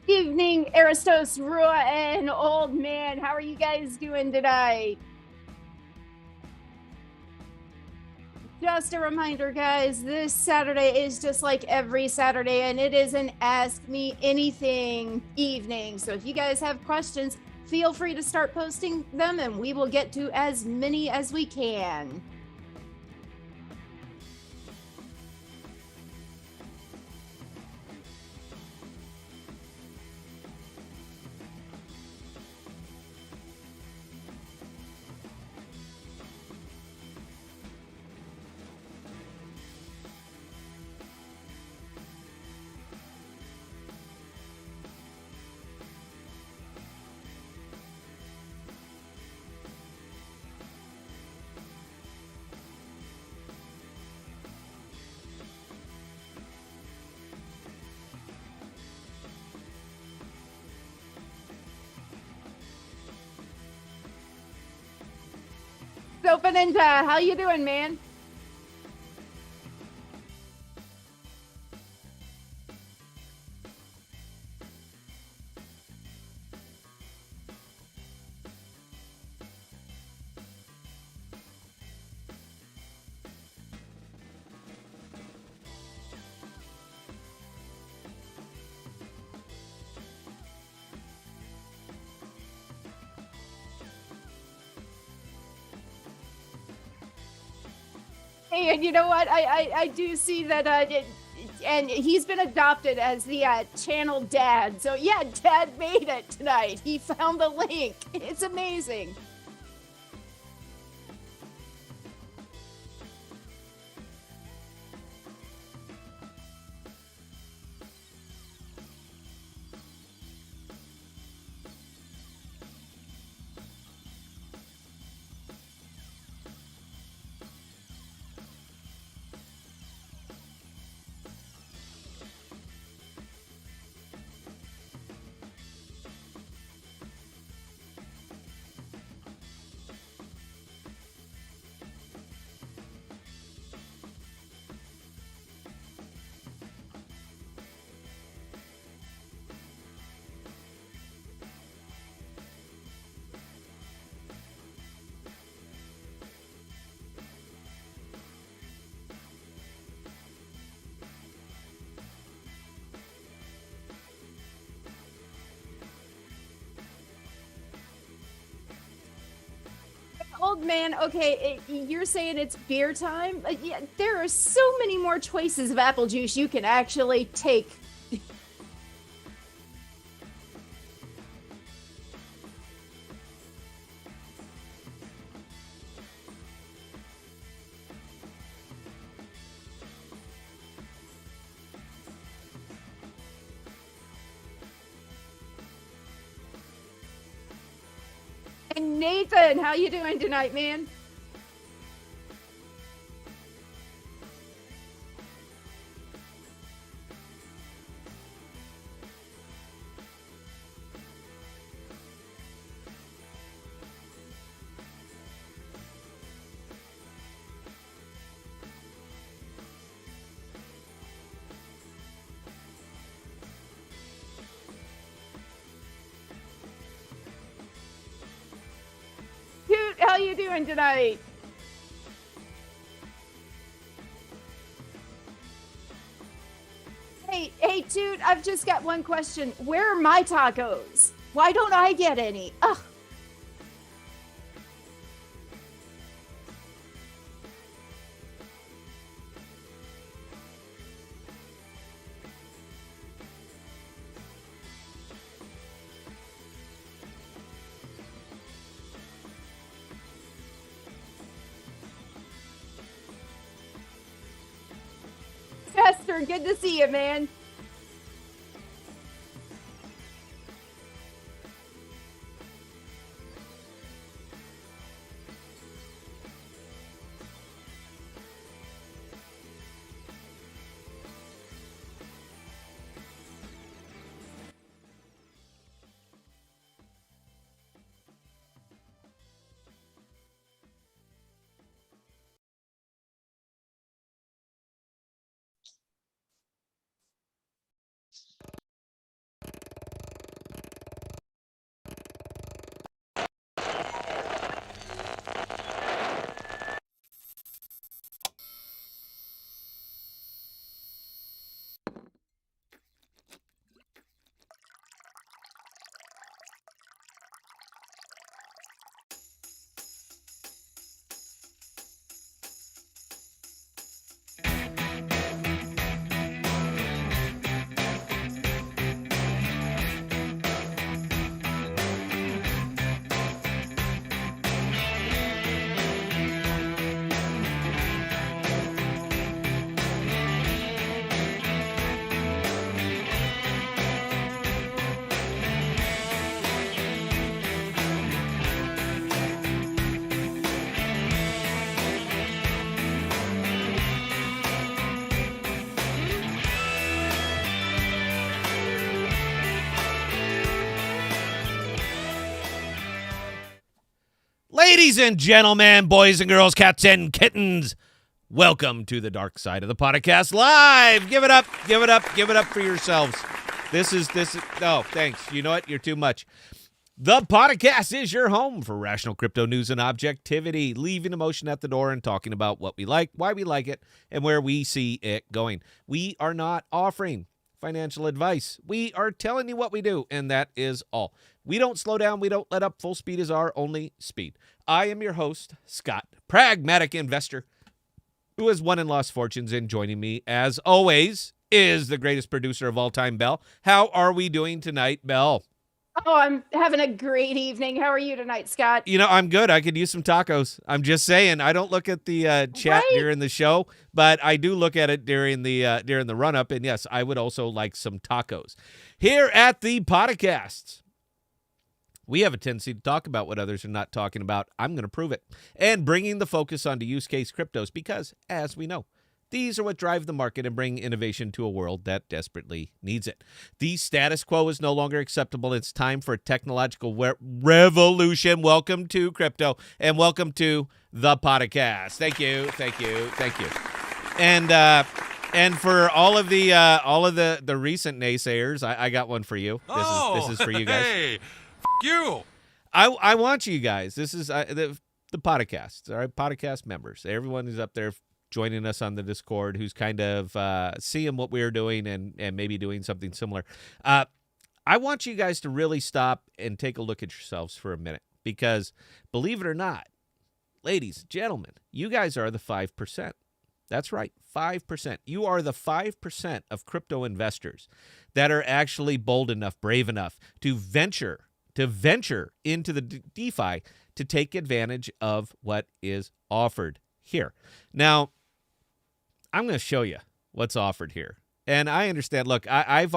Evening, Aristos, Rua, and Old Man. How are you guys doing tonight? Just a reminder, guys, this Saturday is just like every Saturday, and it is an Ask Me Anything evening. So if you guys have questions, feel free to start posting them, and we will get to as many as we can. Sofa Ninja, how you doing, man? Hey, and you know what? I do see that and he's been adopted as the channel dad. So yeah, Dad made it tonight. He found the link. It's amazing. Old man, okay, you're saying it's beer time? Yeah, there are so many more choices of apple juice you can actually take. And Nathan, how you doing tonight, man? Dude, how you doing tonight? Hey, dude, I've just got one question. Where are my tacos? Why don't I get any? Ugh. Chester, good to see you, man. Ladies and gentlemen, boys and girls, cats and kittens, welcome to the dark side of the podcast live. Give it up, give it up, give it up for yourselves. Oh, thanks. You know what? You're too much. The Podcast is your home for rational crypto news and objectivity, leaving emotion at the door and talking about what we like, why we like it, and where we see it going. We are not offering financial advice. We are telling you what we do, and that is all. We don't slow down. We don't let up. Full speed is our only speed. I am your host, Scott, pragmatic investor who has won and lost fortunes, and joining me, as always, is the greatest producer of all time, Belle. How are we doing tonight, Belle? Oh, I'm having a great evening. How are you tonight, Scott? You know, I'm good. I could use some tacos. I'm just saying. I don't look at the chat during the show, but I do look at it during the run-up, and yes, I would also like some tacos. Here at the Podocasts, we have a tendency to talk about what others are not talking about. I'm going to prove it. And bringing the focus onto use case cryptos because, as we know, these are what drive the market and bring innovation to a world that desperately needs it. The status quo is no longer acceptable. It's time for a technological revolution. Welcome to crypto and welcome to the podcast. Thank you, thank you, thank you. And for all of the recent naysayers, I got one for you. This is for you guys. Hey, you. I want you guys. This is the podcasts. All right, podcast members. Everyone who's up there joining us on the Discord, who's kind of seeing what we're doing and maybe doing something similar. I want you guys to really stop and take a look at yourselves for a minute because, believe it or not, ladies, gentlemen, you guys are the 5%. That's right, 5%. You are the 5% of crypto investors that are actually bold enough, brave enough to venture into the DeFi to take advantage of what is offered here. Now, I'm going to show you what's offered here. And I understand, look, I've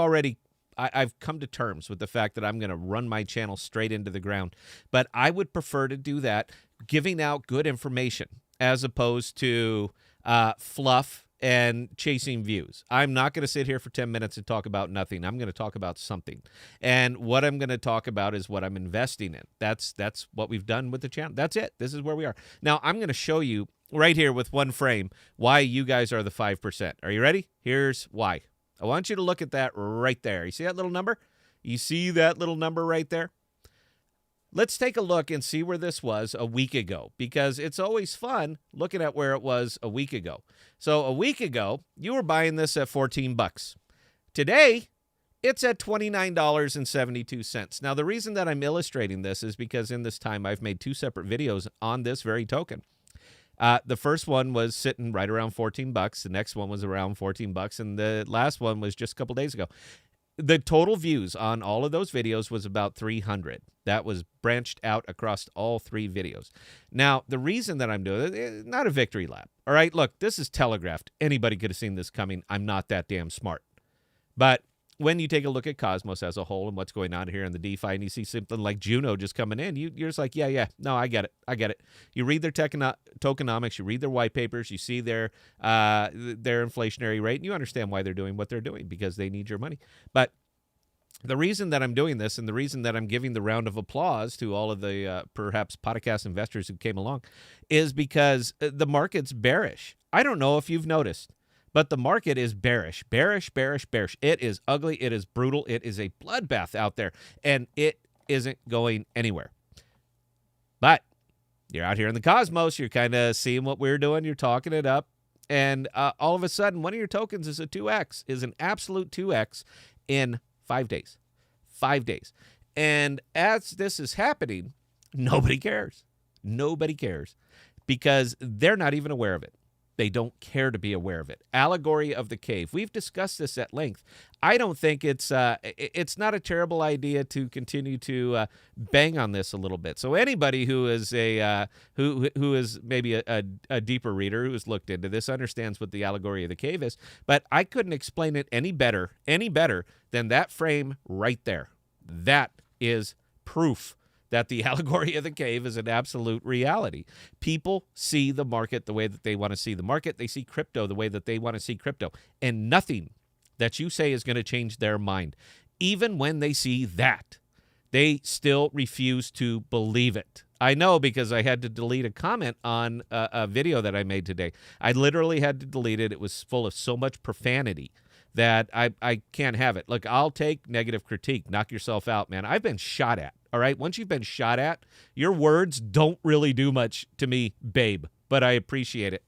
come to terms with the fact that I'm going to run my channel straight into the ground. But I would prefer to do that giving out good information as opposed to fluff and chasing views. I'm not going to sit here for 10 minutes and talk about nothing. I'm going to talk about something. And what I'm going to talk about is what I'm investing in. That's what we've done with the channel. That's it. This is where we are. Now, I'm going to show you right here with one frame why you guys are the 5%. Are you ready? Here's why. I want you to look at that right there. You see that little number? You see that little number right there? Let's take a look and see where this was a week ago, because it's always fun looking at where it was a week ago. So a week ago, you were buying this at $14. Today, it's at $29.72. Now, the reason that I'm illustrating this is because in this time, I've made two separate videos on this very token. The first one was sitting right around $14. The next one was around $14, and the last one was just a couple days ago. The total views on all of those videos was about 300. That was branched out across all three videos. Now, the reason that I'm doing it, not a victory lap. All right, look, this is telegraphed. Anybody could have seen this coming. I'm not that damn smart. But when you take a look at Cosmos as a whole and what's going on here in the DeFi, and you see something like Juno just coming in, you're just like, yeah, no, I get it. You read their tokenomics, you read their white papers, you see their inflationary rate, and you understand why they're doing what they're doing, because they need your money. But the reason that I'm doing this, and the reason that I'm giving the round of applause to all of the perhaps podcast investors who came along, is because the market's bearish. I don't know if you've noticed, but the market is bearish. It is ugly. It is brutal. It is a bloodbath out there, and it isn't going anywhere. But you're out here in the cosmos. You're kind of seeing what we're doing. You're talking it up, and all of a sudden, one of your tokens is a 2x, is an absolute 2x in 5 days. 5 days. And as this is happening, nobody cares. Nobody cares because they're not even aware of it. They don't care to be aware of it. Allegory of the cave. We've discussed this at length. I don't think it's not a terrible idea to continue to bang on this a little bit. So anybody who is who is maybe a deeper reader who has looked into this understands what the allegory of the cave is. But I couldn't explain it any better than that frame right there. That is proof that the allegory of the cave is an absolute reality. People see the market the way that they want to see the market. They see crypto the way that they want to see crypto. And nothing that you say is going to change their mind. Even when they see that, They still refuse to believe it. I know, because I had to delete a comment on a video that I made today. I literally had to delete it. It was full of so much profanity that I can't have it. Look, I'll take negative critique. Knock yourself out, man. I've been shot at, all right? Once you've been shot at, your words don't really do much to me, babe, but I appreciate it.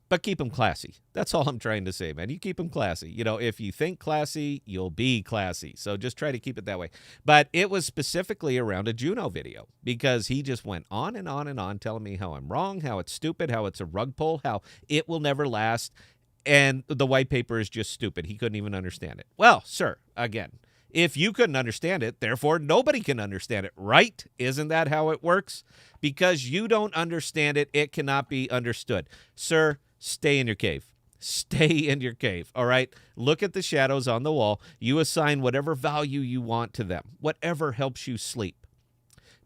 But keep them classy. That's all I'm trying to say, man. You keep them classy. You know, if you think classy, you'll be classy. So just try to keep it that way. But it was specifically around a Juno video, because he just went on and on and on telling me how I'm wrong, how it's stupid, how it's a rug pull, how it will never last, and the white paper is just stupid. He couldn't even understand it. Well, sir, again, if you couldn't understand it, therefore nobody can understand it, right? Isn't that how it works? Because you don't understand it, it cannot be understood. Sir, stay in your cave. Stay in your cave, all right? Look at the shadows on the wall. You assign whatever value you want to them, whatever helps you sleep.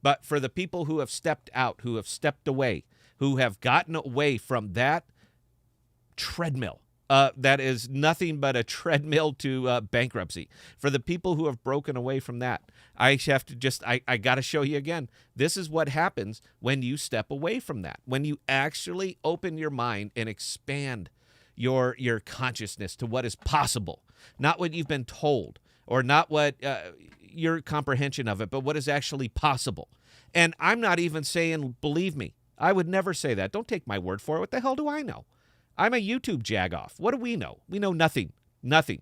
But for the people who have stepped out, who have stepped away, who have gotten away from that treadmill, that is nothing but a treadmill to bankruptcy. For the people who have broken away from that, I have to just, I got to show you again. This is what happens when you step away from that, when you actually open your mind and expand your consciousness to what is possible, not what you've been told, or not what your comprehension of it, but what is actually possible. And I'm not even saying, believe me, I would never say that. Don't take my word for it. What the hell do I know? I'm a YouTube jagoff. What do we know? We know nothing. Nothing.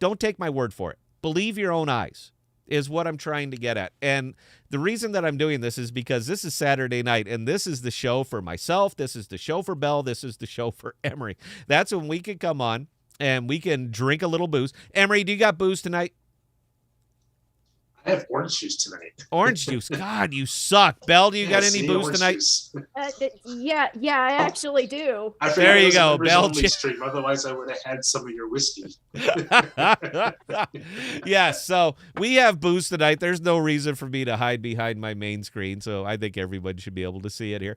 Don't take my word for it. Believe your own eyes is what I'm trying to get at. And the reason that I'm doing this is because this is Saturday night, and this is the show for myself. This is the show for Belle. This is the show for Emery. That's when we can come on and we can drink a little booze. Emery, do you got booze tonight? I have orange juice tonight. Orange juice. God, you suck. Belle, do you got any booze tonight? Yeah, I actually do. There you go, Belle. Stream. Otherwise, I would have had some of your whiskey. Yeah, so we have booze tonight. There's no reason for me to hide behind my main screen, so I think everyone should be able to see it here.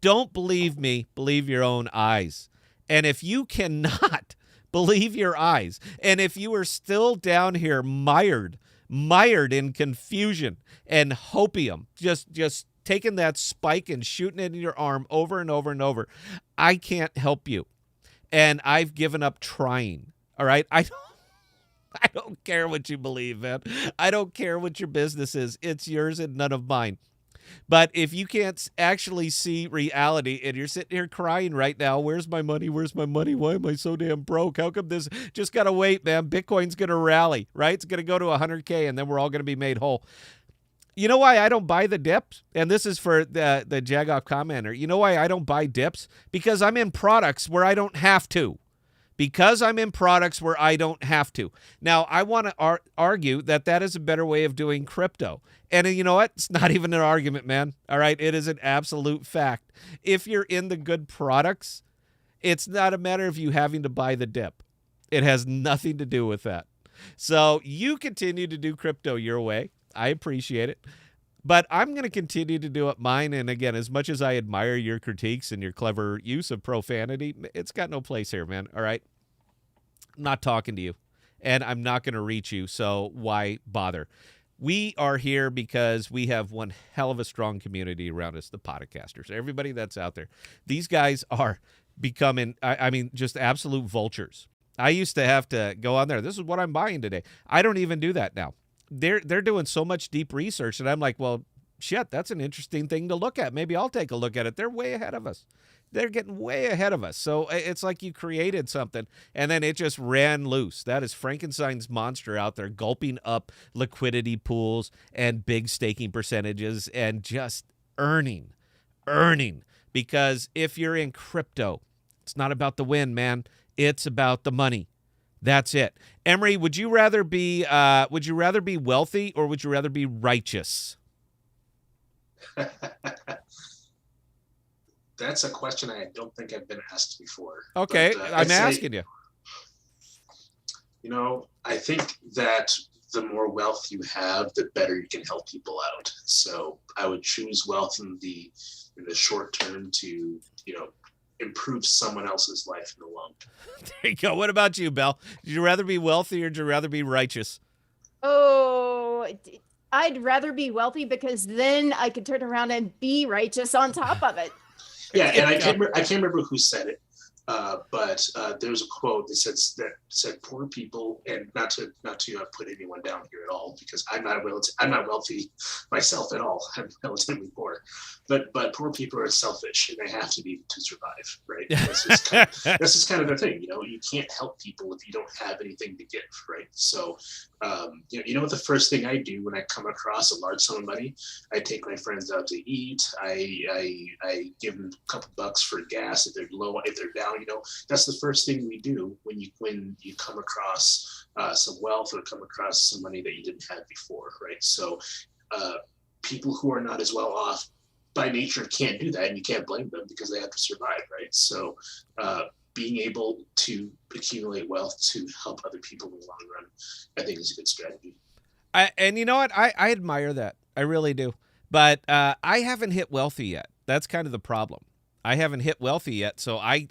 Don't believe me. Believe your own eyes. And if you cannot believe your eyes, and if you are still down here mired in confusion and hopium, just taking that spike and shooting it in your arm over and over and over, I can't help you. And I've given up trying. All right? I don't care what you believe, man. I don't care what your business is. It's yours and none of mine. But if you can't actually see reality and you're sitting here crying right now, where's my money? Where's my money? Why am I so damn broke? How come this? Just got to wait, man. Bitcoin's going to rally, right? It's going to go to 100K and then we're all going to be made whole. You know why I don't buy the dips? And this is for the Jagoff commenter. You know why I don't buy dips? Because I'm in products where I don't have to. Because I'm in products where I don't have to. Now, I want to argue that is a better way of doing crypto. And you know what? It's not even an argument, man. All right? It is an absolute fact. If you're in the good products, it's not a matter of you having to buy the dip. It has nothing to do with that. So you continue to do crypto your way. I appreciate it. But I'm going to continue to do it mine. And again, as much as I admire your critiques and your clever use of profanity, it's got no place here, man. All right? I'm not talking to you. And I'm not going to reach you. So why bother? We are here because we have one hell of a strong community around us, the Podocasters. Everybody that's out there. These guys are becoming, just absolute vultures. I used to have to go on there. This is what I'm buying today. I don't even do that now. They're doing so much deep research, and I'm like, well, shit, that's an interesting thing to look at. Maybe I'll take a look at it. They're way ahead of us. They're getting way ahead of us. So it's like you created something, and then it just ran loose. That is Frankenstein's monster out there gulping up liquidity pools and big staking percentages and just earning. Because if you're in crypto, it's not about the win, man. It's about the money. That's it. Emery, would you rather be wealthy or would you rather be righteous? That's a question I don't think I've been asked before. Okay, but, I'm asking you. You know, I think that the more wealth you have, the better you can help people out. So I would choose wealth in the short term to, improve someone else's life in the long term. There you go. What about you, Belle? Would you rather be wealthy or would you rather be righteous? Oh, I'd rather be wealthy because then I could turn around and be righteous on top of it. Yeah, and I can't remember who said it, but there was a quote that said poor people, and not to put anyone down here at all, because I'm not wealthy myself at all. I'm relatively poor, but poor people are selfish and they have to be to survive, right? This is kind of the thing, you can't help people if you don't have anything to give, right? So, you know what the first thing I do when I come across a large sum of money, I take my friends out to eat. I give them a couple bucks for gas if they're low, if they're down. That's the first thing we do when you come across some wealth or come across some money that you didn't have before, right? So people who are not as well off by nature can't do that, and you can't blame them because they have to survive, right? So being able to accumulate wealth to help other people in the long run, I think is a good strategy. And you know what? I admire that. I really do. But I haven't hit wealthy yet. That's kind of the problem. I haven't hit wealthy yet, so I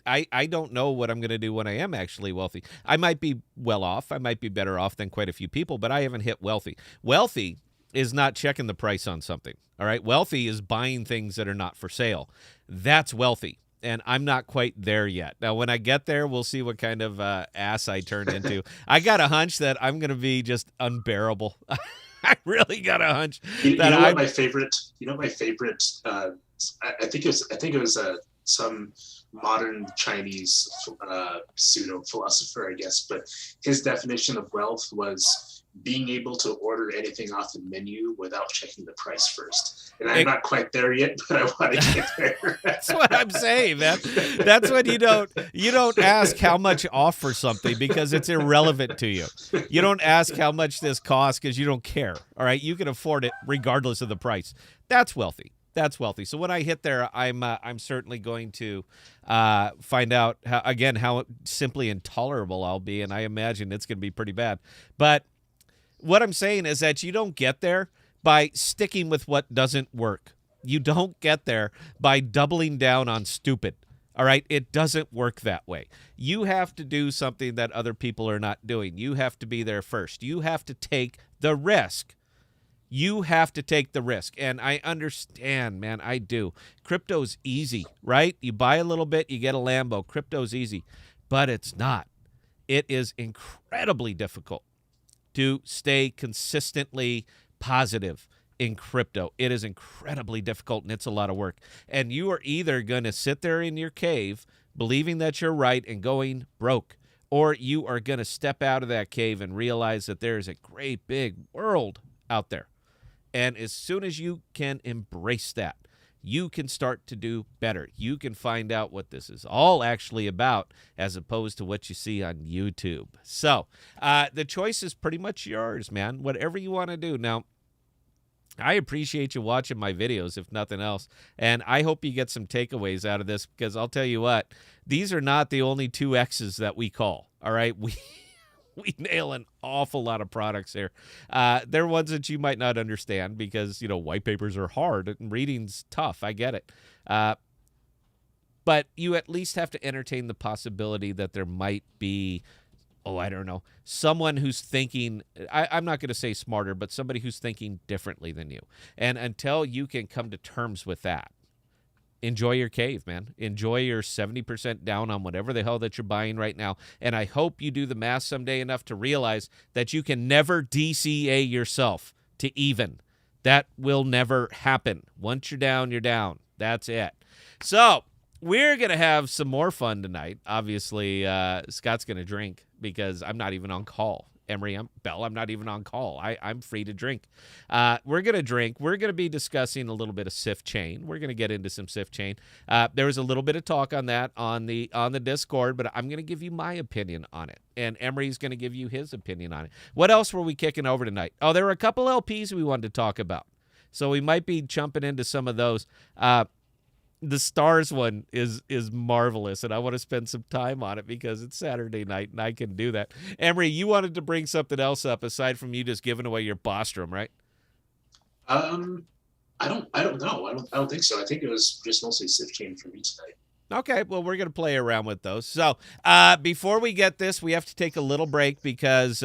don't know what I'm going to do when I am actually wealthy. I might be well off. I might be better off than quite a few people, but I haven't hit wealthy. Wealthy is not checking the price on something, all right? Wealthy is buying things that are not for sale. That's wealthy, and I'm not quite there yet. Now, when I get there, we'll see what kind of ass I turn into. I got a hunch that I'm going to be just unbearable. I really got a hunch. My favorite. I think it was some modern Chinese pseudo philosopher, I guess, but his definition of wealth was being able to order anything off the menu without checking the price first. And I'm not quite there yet, but I want to get there. That's what I'm saying, man. That's when you don't ask how much off for something because it's irrelevant to you. You don't ask how much this costs because you don't care. All right, you can afford it regardless of the price. That's wealthy. That's wealthy. So when I hit there, I'm certainly going to find out how simply intolerable I'll be, and I imagine it's going to be pretty bad. But what I'm saying is that you don't get there by sticking with what doesn't work. You don't get there by doubling down on stupid. All right? It doesn't work that way. You have to do something that other people are not doing. You have to be there first. You have to take the risk. You have to take the risk. And I understand, man, I do. Crypto's easy, right? You buy a little bit, you get a Lambo. Crypto's easy. But it's not. It is incredibly difficult to stay consistently positive in crypto. It is incredibly difficult, and it's a lot of work. And you are either going to sit there in your cave believing that you're right and going broke, or you are going to step out of that cave and realize that there is a great big world out there. And as soon as you can embrace that, you can start to do better. You can find out what this is all actually about as opposed to what you see on YouTube. So the choice is pretty much yours, man. Whatever you want to do. Now, I appreciate you watching my videos, if nothing else. And I hope you get some takeaways out of this because I'll tell you what, these are not the only 2 X's that we call. All right? We nail an awful lot of products here. They're ones that you might not understand because, white papers are hard and reading's tough. I get it. But you at least have to entertain the possibility that there might be, I don't know, someone who's thinking, I'm not going to say smarter, but somebody who's thinking differently than you. And until you can come to terms with that, enjoy your cave, man. Enjoy your 70% down on whatever the hell that you're buying right now. And I hope you do the math someday enough to realize that you can never DCA yourself to even. That will never happen. Once you're down, you're down. That's it. So we're going to have some more fun tonight. Obviously, Scott's going to drink because I'm not even on call. Emery, Belle, I'm not even on call. I'm free to drink. We're going to drink. We're going to be discussing a little bit of Sift Chain. We're going to get into some Sift Chain. There was a little bit of talk on that on the Discord, but I'm going to give you my opinion on it. And Emery's going to give you his opinion on it. What else were we kicking over tonight? Oh, there were a couple LPs we wanted to talk about. So we might be jumping into some of those. The Stars one is marvelous, and I want to spend some time on it because it's Saturday night, and I can do that. Emery, you wanted to bring something else up aside from you just giving away your Bostrom, right? I don't know. I don't think so. I think it was just mostly Sift Chain for me tonight. Okay, well, we're going to play around with those. So before we get this, we have to take a little break because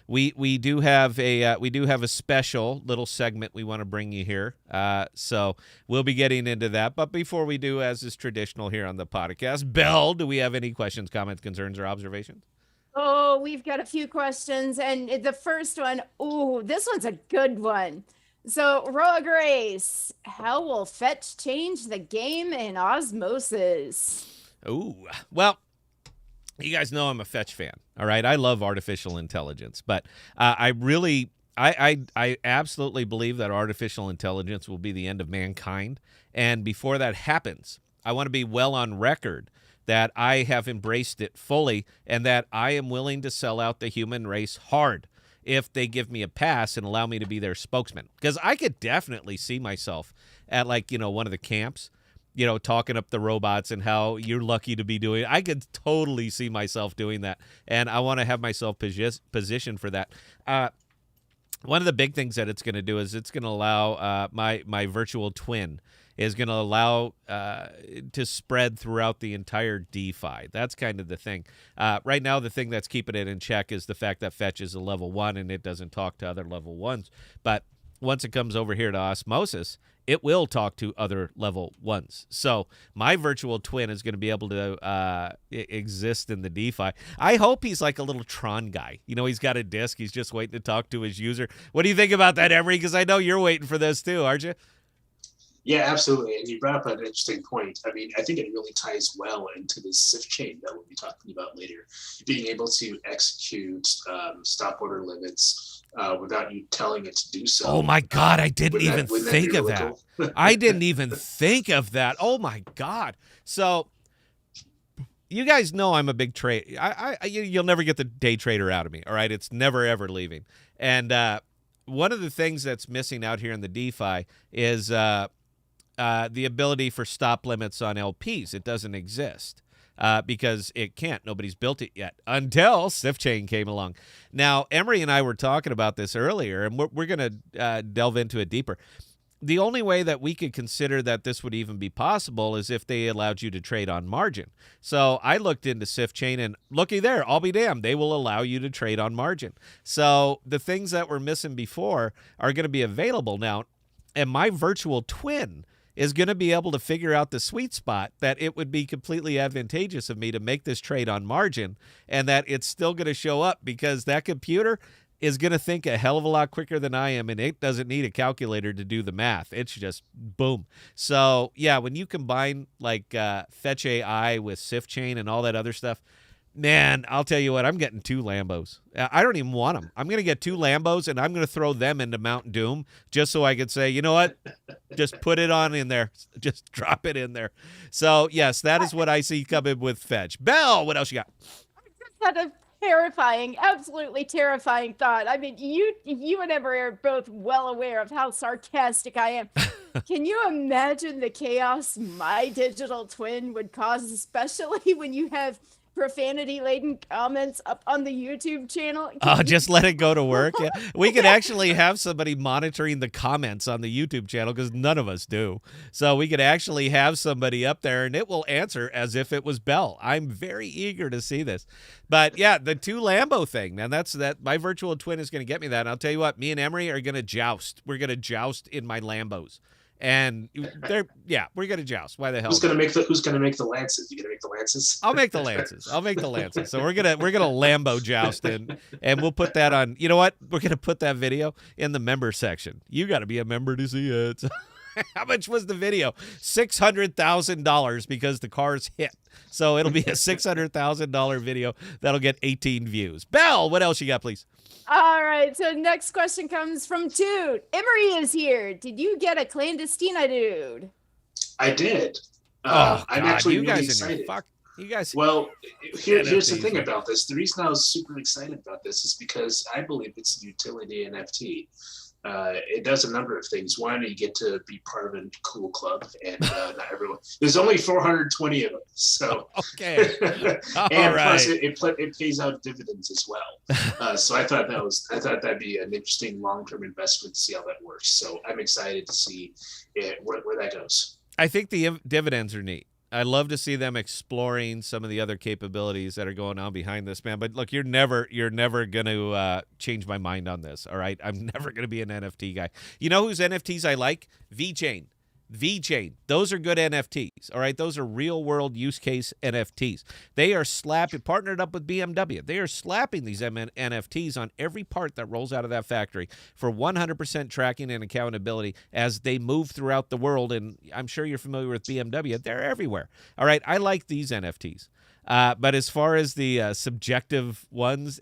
we do have a special little segment we want to bring you here. So we'll be getting into that. But before we do, as is traditional here on the podcast, Belle, do we have any questions, comments, concerns, or observations? Oh, we've got a few questions, and the first one, this one's a good one. So, Roa Grace, how will fetch change the game in Osmosis? Ooh, well, you guys know I'm a fetch fan. All right, I love artificial intelligence, but I absolutely believe that artificial intelligence will be the end of mankind. And before that happens, I want to be well on record that I have embraced it fully and that I am willing to sell out the human race hard if they give me a pass and allow me to be their spokesman. Because I could definitely see myself at one of the camps, talking up the robots and how you're lucky to be doing it. I could totally see myself doing that. And I want to have myself positioned for that. One of the big things that it's going to do is it's going to allow my virtual twin is going to allow to spread throughout the entire DeFi. That's kind of the thing. Right now, the thing that's keeping it in check is the fact that Fetch is a level 1 and it doesn't talk to other level 1s. But once it comes over here to Osmosis, it will talk to other level 1s. So my virtual twin is going to be able to exist in the DeFi. I hope he's like a little Tron guy. He's got a disk. He's just waiting to talk to his user. What do you think about that, Emery? Because I know you're waiting for this too, aren't you? Yeah, absolutely. And you brought up an interesting point. I mean, I think it really ties well into the Sift Chain that we'll be talking about later. Being able to execute stop order limits without you telling it to do so. Oh, my God. I didn't even think of that. I didn't even think of that. Oh, my God. So you guys know I'm a big trader. You'll never get the day trader out of me, all right? It's never, ever leaving. And one of the things that's missing out here in the DeFi is the ability for stop limits on LPs. It doesn't exist because it can't. Nobody's built it yet until Sift Chain came along. Now, Emery and I were talking about this earlier, and we're going to delve into it deeper. The only way that we could consider that this would even be possible is if they allowed you to trade on margin. So I looked into Sift Chain, and looky there, I'll be damned, they will allow you to trade on margin. So the things that were missing before are going to be available now, and my virtual twin is going to be able to figure out the sweet spot that it would be completely advantageous of me to make this trade on margin and that it's still going to show up because that computer is going to think a hell of a lot quicker than I am, and it doesn't need a calculator to do the math. It's just boom. So, yeah, when you combine Fetch AI with Sift Chain and all that other stuff, man, I'll tell you what, I'm getting 2 Lambos. I don't even want them. I'm going to get 2 Lambos, and I'm going to throw them into Mount Doom just so I could say, you know what? Just put it on in there. Just drop it in there. So, yes, that is what I see coming with Fetch. Belle, what else you got? I just had a terrifying, absolutely terrifying thought. I mean, you and Emery are both well aware of how sarcastic I am. Can you imagine the chaos my digital twin would cause, especially when you have profanity-laden comments up on the YouTube channel? Oh, just let it go to work. Yeah. We could actually have somebody monitoring the comments on the YouTube channel because none of us do. So we could actually have somebody up there and it will answer as if it was Belle. I'm very eager to see this. But yeah, the 2 Lambo thing, man, that my virtual twin is going to get me that. And I'll tell you what, me and Emery are going to joust. We're going to joust in my Lambos. And we're gonna joust. Why the hell? Who's gonna make the lances? You gonna make the lances? I'll make the lances. So we're gonna Lambo joust and we'll put that on. You know what? We're gonna put that video in the member section. You got to be a member to see it. How much was the video? $600,000 because the cars hit. So it'll be a $600,000 video that'll get 18 views. Belle, what else you got, please? All right, so next question comes from Toot. Emery is here. Did you get a clandestine, dude? I did. I'm actually really excited. You guys. Well, here's the thing about this. The reason I was super excited about this is because I believe it's a utility NFT. It does a number of things. One, you get to be part of a cool club, and not everyone. There's only 420 of them, so okay. And plus, it pays out dividends as well. So I thought that'd be an interesting long-term investment to see how that works. So I'm excited to see where that goes. I think the dividends are neat. I love to see them exploring some of the other capabilities that are going on behind this, man. But look, you're never going to change my mind on this. All right, I'm never going to be an NFT guy. You know whose NFTs I like? VeChain. VeChain. Those are good NFTs. All right, those are real world use case NFTs. They are partnered up with BMW. They are slapping these NFTs on every part that rolls out of that factory for 100% tracking and accountability as they move throughout the world. And I'm sure you're familiar with BMW. They're everywhere. All right, I like these NFTs. But as far as the subjective ones,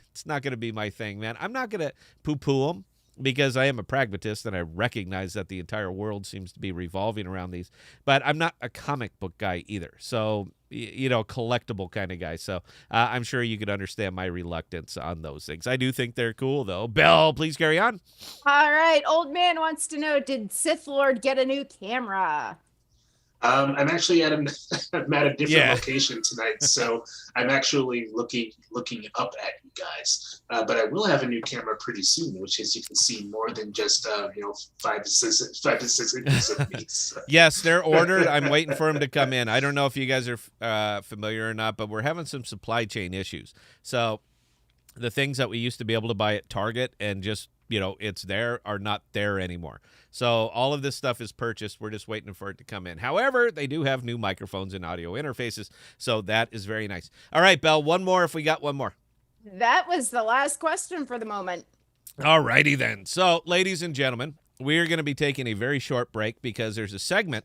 it's not going to be my thing, man. I'm not going to poo-poo them, because I am a pragmatist and I recognize that the entire world seems to be revolving around these. But I'm not a comic book guy either. So, collectible kind of guy. So I'm sure you could understand my reluctance on those things. I do think they're cool, though. Belle, please carry on. All right. Old man wants to know, did Sith Lord get a new camera? I'm actually I'm at a different location tonight, so I'm actually looking up at you guys. But I will have a new camera pretty soon, which is you can see more than just 5 to 6 inches of me. So. Yes, they're ordered. I'm waiting for them to come in. I don't know if you guys are familiar or not, but we're having some supply chain issues. So the things that we used to be able to buy at Target and just it's there are not there anymore. So all of this stuff is purchased. We're just waiting for it to come in. However, they do have new microphones and audio interfaces, so that is very nice. All right, Belle, one more if we got one more. That was the last question for the moment. All righty then. So, ladies and gentlemen, we are going to be taking a very short break because there's a segment.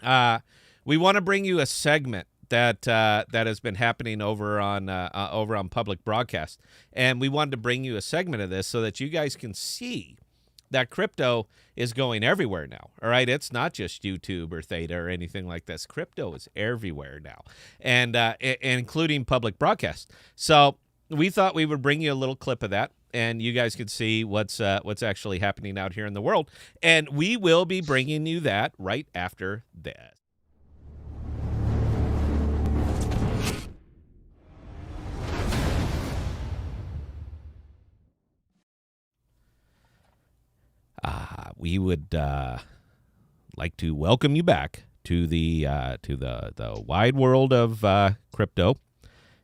We want to bring you a segment that has been happening over on public broadcast, and we wanted to bring you a segment of this so that you guys can see that crypto is going everywhere now. All right, it's not just YouTube or Theta or anything like this. Crypto is everywhere now, and including public broadcast. So we thought we would bring you a little clip of that, and you guys could see what's actually happening out here in the world, and we will be bringing you that right after this. We would like to welcome you back to the wide world of crypto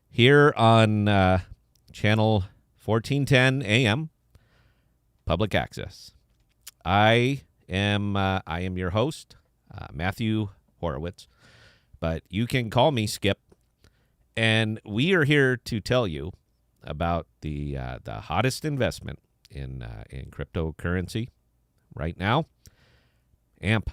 here on channel 1410 AM Public Access. I am your host, Matthew Horowitz, but you can call me Skip, and we are here to tell you about the hottest investment in cryptocurrency right now, AMP.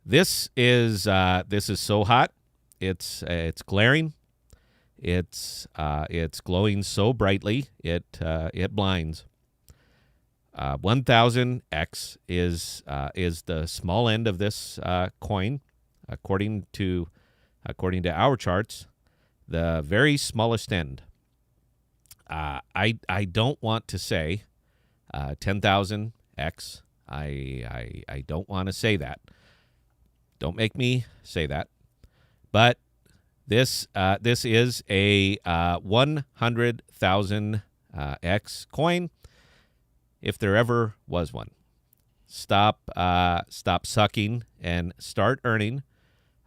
This is so hot. It's glaring. It's glowing so brightly it blinds. 1000x is the small end of this coin, according to our charts, the very smallest end. I don't want to say 10,000x. I don't want to say that. Don't make me say that. But this is a 100,000x coin, if there ever was one. Stop sucking and start earning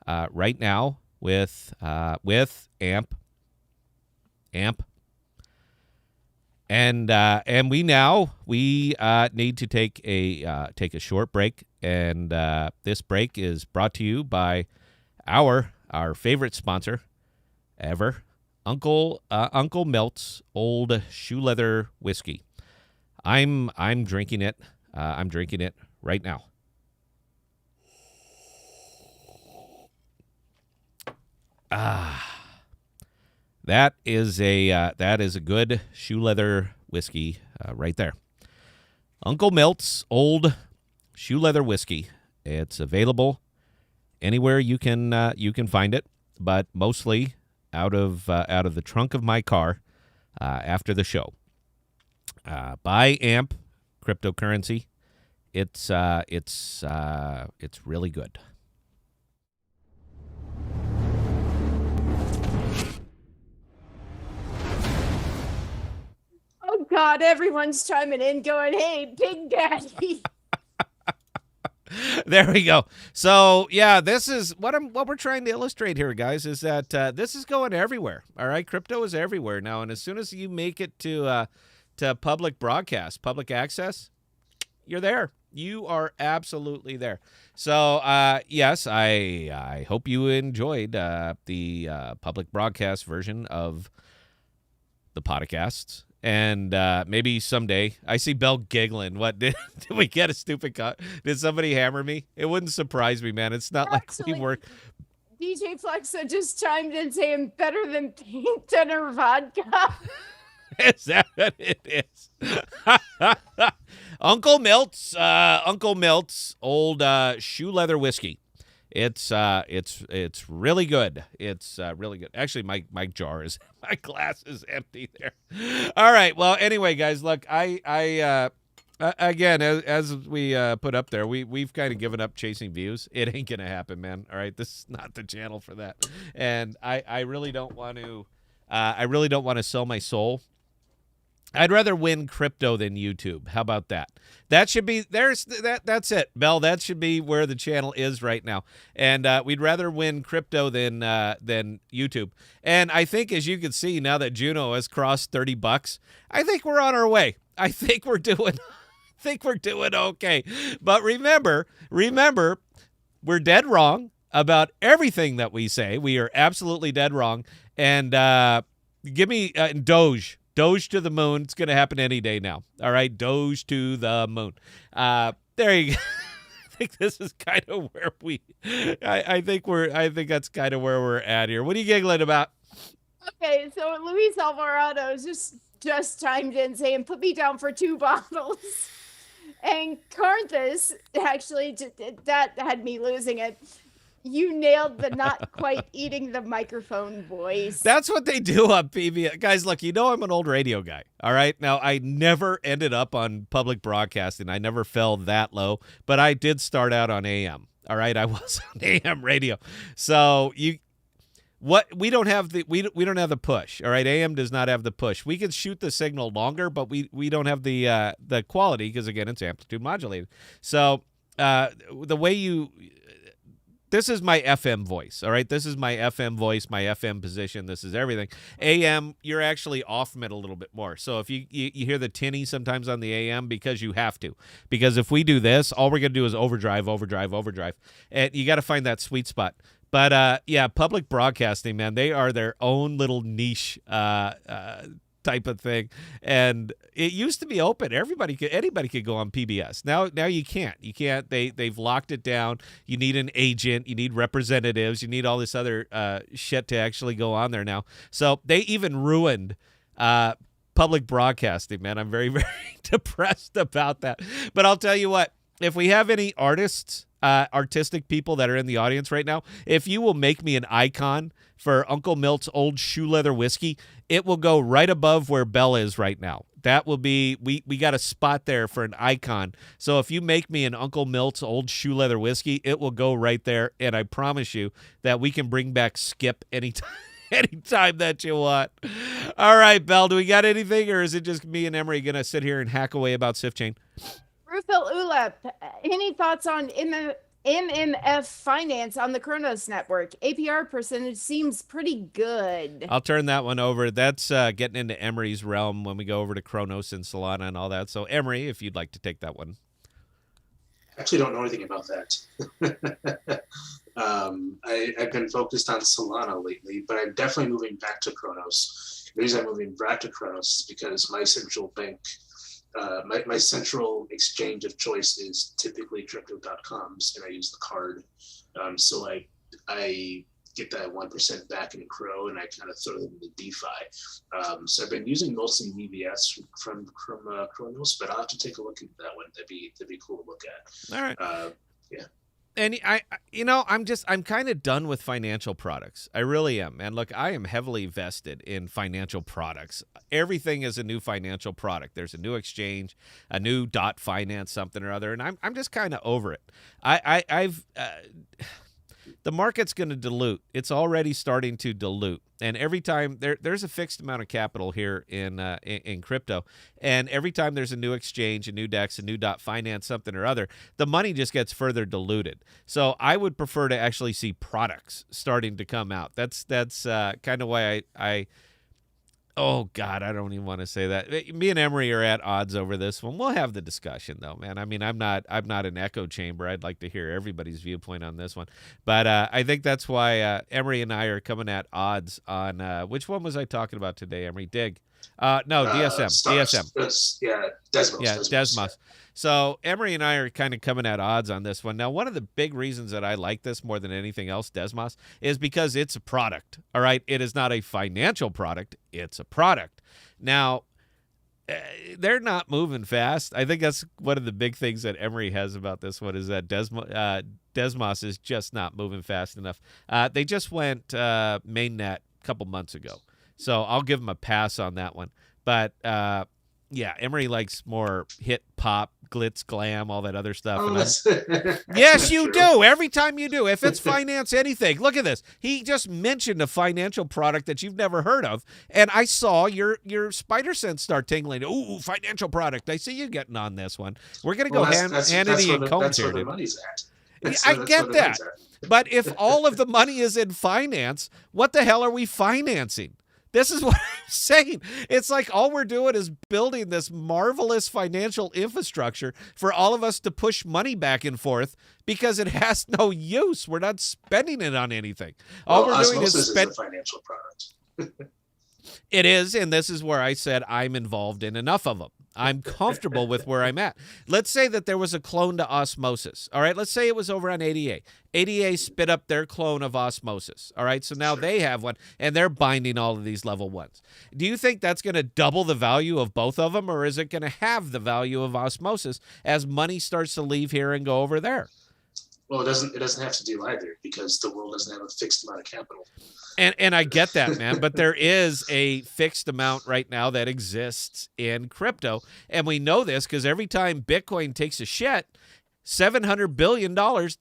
right now with AMP. And we need to take a short break, and this break is brought to you by our favorite sponsor ever, Uncle Melt's Old Shoe Leather Whiskey. I'm drinking it. I'm drinking it right now. That is a good shoe leather whiskey right there. Uncle Melt's Old Shoe Leather Whiskey. It's available anywhere you can find it, but mostly out of the trunk of my car after the show. Buy AMP cryptocurrency. It's really good. Oh God, everyone's chiming in going, hey, Big Daddy. There we go. So yeah, this is what we're trying to illustrate here, guys, is that this is going everywhere. All right, crypto is everywhere now, and as soon as you make it to public broadcast, public access, you're there. You are absolutely there. So yes, I hope you enjoyed the public broadcast version of the podcasts. And maybe someday, I see Belle giggling. What, did we get a stupid cut? Did somebody hammer me? It wouldn't surprise me, man. It's not Actually, like we work. DJ Flexa just chimed in saying better than paint thinner vodka. Is that what it is? Uncle Milt's old shoe leather whiskey. It's really good. It's really good. Actually, my glass is empty there. All right. Well, anyway, guys, look, I again, as we put up there, we've kind of given up chasing views. It ain't gonna happen, man. All right, this is not the channel for that. And I really don't want to. I really don't want to sell my soul. I'd rather win crypto than YouTube. How about that? That should be that's it, Bell. That should be where the channel is right now. And we'd rather win crypto than YouTube. And I think, as you can see, now that Juno has crossed $30, I think we're on our way. I think we're doing okay. But remember, we're dead wrong about everything that we say. We are absolutely dead wrong. And give me Doge. Doge to the moon. It's going to happen any day now. All right, Doge to the moon. There you go. I think this is kind of where I think that's kind of where we're at here. What are you giggling about? Okay, so Luis Alvarado just chimed in saying, "Put me down for 2 bottles." And Carthus, actually, that had me losing it. You nailed the not quite eating the microphone voice. That's what they do on PBS. Guys, look, you know I'm an old radio guy, all right? Now, I never ended up on public broadcasting. I never fell that low, but I did start out on AM, all right? I was on AM radio. So we don't have the push, all right? AM does not have the push. We can shoot the signal longer, but we don't have the quality because, again, it's amplitude modulated. So the way this is my FM voice, all right? This is my FM voice, my FM position. This is everything. AM, you're actually off from it a little bit more. So if you hear the tinny sometimes on the AM, because you have to. Because if we do this, all we're going to do is overdrive. And you got to find that sweet spot. But, yeah, public broadcasting, man, they are their own little niche type of thing. And it used to be open. Anybody could go on PBS. Now you can't. They've locked it down. You need an agent. You need representatives. You need all this other shit to actually go on there now. So they even ruined public broadcasting, man. I'm very, very depressed about that. But I'll tell you what, if we have any artistic people that are in the audience right now, if you will make me an icon for Uncle Milt's old shoe leather whiskey, it will go right above where Belle is right now. That will be, we got a spot there for an icon. So if you make me an Uncle Milt's old shoe leather whiskey, it will go right there. And I promise you that we can bring back Skip anytime that you want. All right, Belle, do we got anything, or is it just me and Emery going to sit here and hack away about Sift Chain? Rufil Ulep, any thoughts on MMF finance on the Kronos network? APR percentage seems pretty good. I'll turn that one over. That's getting into Emery's realm when we go over to Kronos and Solana and all that. So, Emery, if you'd like to take that one. I actually don't know anything about that. I've been focused on Solana lately, but I'm definitely moving back to Kronos. The reason I'm moving back to Kronos is because my central bank, my central exchange of choice is typically crypto.coms, and I use the card. So I get that 1% back in Crow, and I kind of throw them into DeFi. So I've been using mostly VBS from Kronos, but I'll have to take a look at that one. That'd be cool to look at. All right. Yeah. And I'm kind of done with financial products. I really am, man. Look, I am heavily vested in financial products. Everything is a new financial product. There's a new exchange, a new finance something or other, and I'm just kind of over it. the market's going to dilute. It's already starting to dilute. And every time there's a fixed amount of capital here in crypto, and every time there's a new exchange, a new DEX, a new .finance, something or other, the money just gets further diluted. So I would prefer to actually see products starting to come out. That's kind of why I oh God, I don't even want to say that. Me and Emery are at odds over this one. We'll have the discussion though, man. I mean, I'm not an echo chamber. I'd like to hear everybody's viewpoint on this one. But I think that's why Emery and I are coming at odds on which one was I talking about today, Emery? Dig. No, DSM. DSM. Yeah, Desmos. Yeah, Desmos. So Emery and I are kind of coming at odds on this one. Now, one of the big reasons that I like this more than anything else, Desmos, is because it's a product. All right, it is not a financial product. It's a product. Now, they're not moving fast. I think that's one of the big things that Emery has about this one is that Desmos is just not moving fast enough. They just went mainnet a couple months ago. So I'll give him a pass on that one. But, yeah, Emery likes more hit, pop, glitz, glam, all that other stuff. Yes, you do. Every time you do. If it's finance anything, look at this. He just mentioned a financial product that you've never heard of, and I saw your spider sense start tingling. Ooh, financial product. I see you getting on this one. We're going to go Hannity and Combs here. That's where the money's at. I get that. But if all of the money is in finance, what the hell are we financing? This is what I'm saying. It's like all we're doing is building this marvelous financial infrastructure for all of us to push money back and forth because it has no use. We're not spending it on anything. All we're doing is spend a financial product. It is, and this is where I said I'm involved in enough of them. I'm comfortable with where I'm at. Let's say that there was a clone to Osmosis. All right, let's say it was over on ADA. ADA spit up their clone of Osmosis. All right, so now they have one, and they're binding all of these level ones. Do you think that's going to double the value of both of them, or is it going to have the value of Osmosis as money starts to leave here and go over there? Well, it doesn't have to do either because the world doesn't have a fixed amount of capital. And I get that, man, but there is a fixed amount right now that exists in crypto, and we know this because every time Bitcoin takes a shit, $700 billion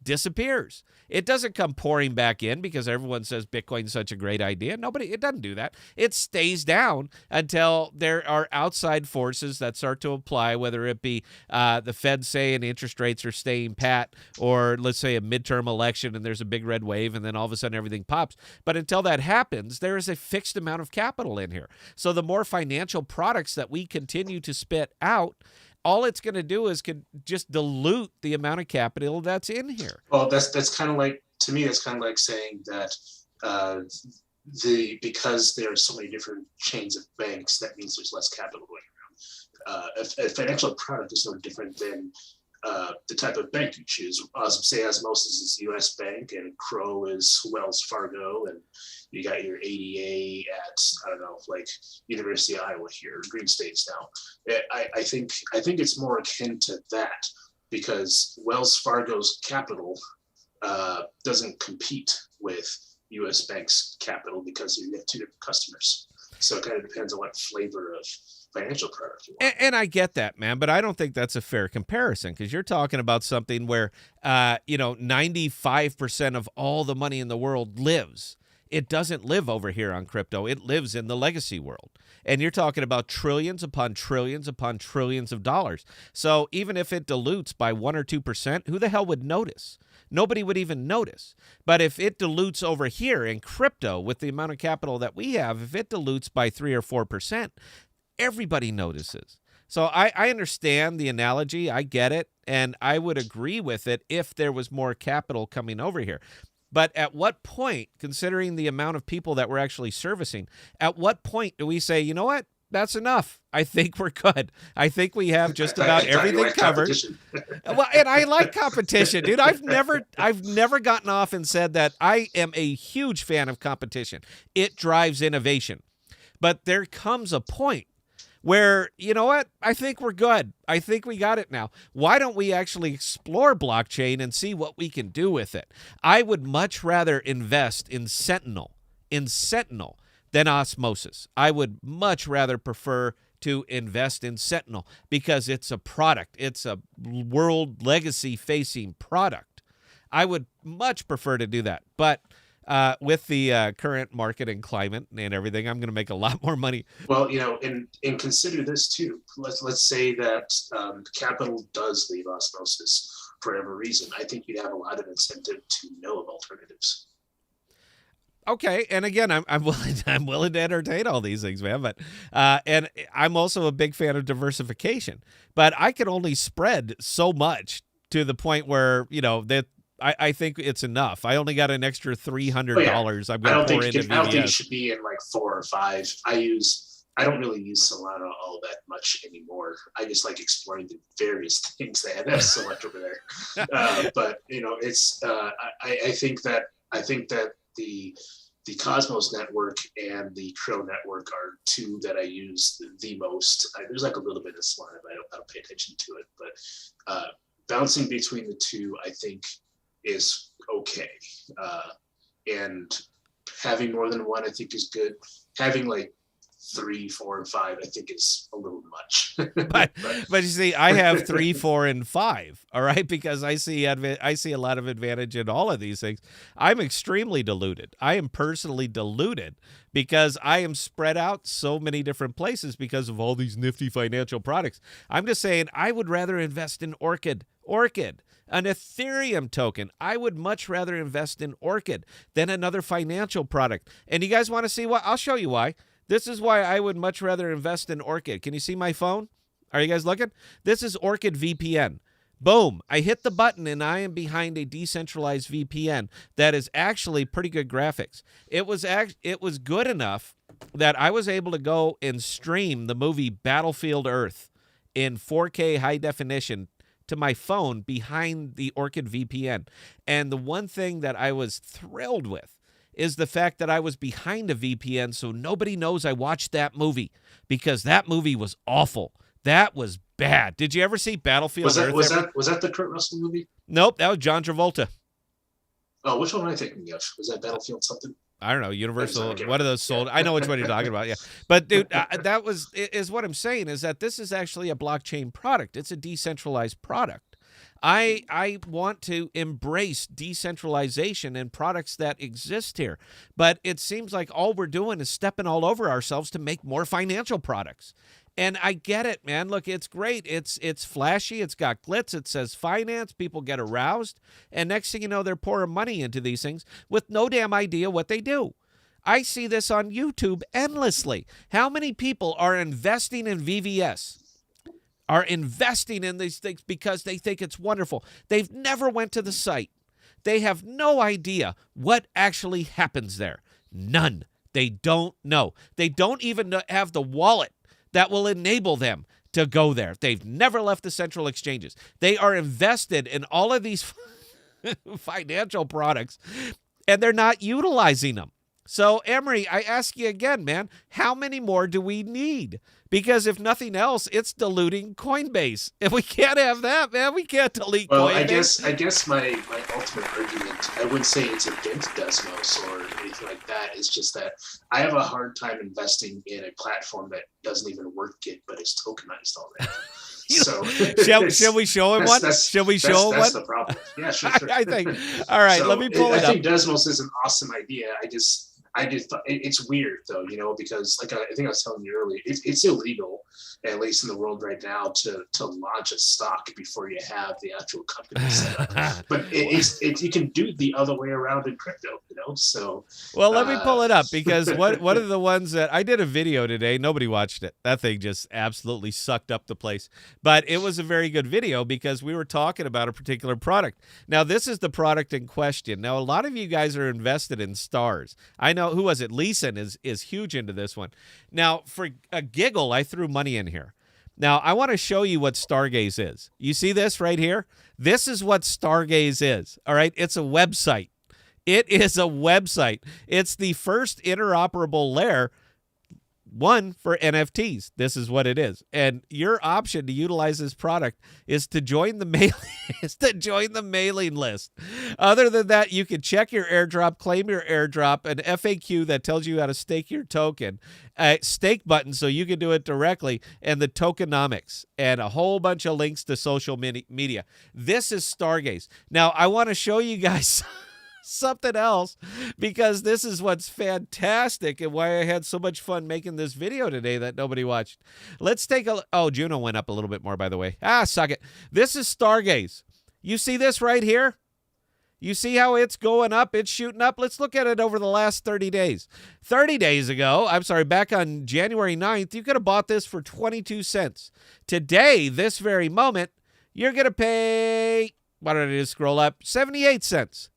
disappears. It doesn't come pouring back in because everyone says Bitcoin's such a great idea. It doesn't do that. It stays down until there are outside forces that start to apply, whether it be the Fed saying interest rates are staying pat, or let's say a midterm election and there's a big red wave and then all of a sudden everything pops. But until that happens, there is a fixed amount of capital in here. So the more financial products that we continue to spit out, all it's going to do is just dilute the amount of capital that's in here. Well, that's kind of like, to me, that's kind of like saying that because there are so many different chains of banks, that means there's less capital going around. A financial product is no different than the type of bank you choose. Say Osmosis is U.S. Bank, and Crow is Wells Fargo, and you got your ADA at, I don't know, like University of Iowa here, Green States now. I think it's more akin to that because Wells Fargo's capital doesn't compete with U.S. Bank's capital because you have two different customers. So it kind of depends on what flavor of financial product you want. And I get that, man, but I don't think that's a fair comparison because you're talking about something where, 95% of all the money in the world lives. It doesn't live over here on crypto. It lives in the legacy world. And you're talking about trillions upon trillions upon trillions of dollars. So even if it dilutes by 1 or 2%, who the hell would notice? Nobody would even notice. But if it dilutes over here in crypto with the amount of capital that we have, if it dilutes by 3 or 4%, everybody notices. So I understand the analogy. I get it. And I would agree with it if there was more capital coming over here. But at what point, considering the amount of people that we're actually servicing, at what point do we say, you know what? That's enough. I think we're good. I think we have just about everything covered. Well, and I like competition, dude. I've never gotten off and said that I am a huge fan of competition. It drives innovation. But there comes a point where, you know what? I think we're good. I think we got it now. Why don't we actually explore blockchain and see what we can do with it? I would much rather invest in Sentinel than Osmosis. I would much rather prefer to invest in Sentinel because it's a product. It's a world legacy facing product. I would much prefer to do that. But with the current market and climate and everything, I'm going to make a lot more money. Well, and consider this too. Let's say that capital does leave osmosis for whatever reason. I think you'd have a lot of incentive to know of alternatives. Okay, and again, I'm willing to entertain all these things, man. But and I'm also a big fan of diversification. But I can only spread so much to the point where that I think it's enough. I only got an extra $300. I'm going to pour into VVS. I don't think it should be in like 4 or 5. I don't really use Solana all that much anymore. I just like exploring the various things they have so much over there. But it's I think that the Cosmos network and the Crow network are 2 that I use the most. There's like a little bit of Solana, but I don't pay attention to it. But bouncing between the 2, I think, is okay. And having more than 1, I think, is good. Having like 3, 4, and 5, I think is a little much. but you see, I have 3, 4, and 5. All right, because I see a lot of advantage in all of these things. I'm extremely diluted. I am personally diluted because I am spread out so many different places because of all these nifty financial products. I'm just saying I would rather invest in Orchid, an Ethereum token. I would much rather invest in Orchid than another financial product. And you guys want to see what? I'll show you why. This is why I would much rather invest in Orchid. Can you see my phone? Are you guys looking? This is Orchid VPN. Boom. I hit the button and I am behind a decentralized VPN that is actually pretty good graphics. It was good enough that I was able to go and stream the movie Battlefield Earth in 4K high definition to my phone behind the Orchid VPN. And the one thing that I was thrilled with is the fact that I was behind a VPN, so nobody knows I watched that movie, because that movie was awful. That was bad. Did you ever see Battlefield Earth? Was that the Kurt Russell movie? Nope, that was John Travolta. Oh, which one am I thinking of? Was that Battlefield something? I don't know, Universal, one of those sold. I know which one you're talking about, yeah. But, dude, that is what I'm saying, is that this is actually a blockchain product. It's a decentralized product. I want to embrace decentralization and products that exist here. But it seems like all we're doing is stepping all over ourselves to make more financial products. And I get it, man. Look, it's great. It's flashy. It's got glitz. It says finance. People get aroused. And next thing you know, they're pouring money into these things with no damn idea what they do. I see this on YouTube endlessly. How many people are investing in VVS? Are investing in these things because they think it's wonderful. They've never went to the site. They have no idea what actually happens there. None. They don't know. They don't even have the wallet that will enable them to go there. They've never left the central exchanges. They are invested in all of these financial products, and they're not utilizing them. So, Emery, I ask you again, man, how many more do we need? Because if nothing else, it's diluting Coinbase. If we can't have that, man, we can't delete Coinbase. I guess my ultimate argument, I wouldn't say it's against Desmos or anything like that. It's just that I have a hard time investing in a platform that doesn't even work yet, but is tokenized already. So shall we show him one? Shall we show him one? That's the problem. Yeah, sure. I think. All right, let me pull it up. I think Desmos is an awesome idea. I just thought it's weird though, because like I think I was telling you earlier, it's illegal, at least in the world right now, to launch a stock before you have the actual company set up. But you can do the other way around in crypto, So well, let me pull it up, because one of the ones that I did a video today, nobody watched it. That thing just absolutely sucked up the place. But it was a very good video because we were talking about a particular product. Now, this is the product in question. Now, a lot of you guys are invested in stars. I know, who was it? Leeson is huge into this one. Now, for a giggle, I threw money in here. Now, I want to show you what Stargaze is. You see this right here? This is what Stargaze is, all right? It's a website. It is a website. It's the first interoperable layer One, for NFTs. This is what it is. And your option to utilize this product is to join the mailing list. Other than that, you can check your airdrop, claim your airdrop, an FAQ that tells you how to stake your token, a stake button so you can do it directly, and the tokenomics, and a whole bunch of links to social media. This is Stargaze. Now, I want to show you guys something else, because this is what's fantastic and why I had so much fun making this video today that nobody watched. Let's take a look. Oh, Juno went up a little bit more, by the way. Suck it. This is Stargaze. You see this right here? You see how it's going up? It's shooting up. Let's look at it over the last 30 days. 30 days ago, back on January 9th, you could have bought this for 22 cents. Today, this very moment, you're going to pay, why don't I just scroll up, 78 cents.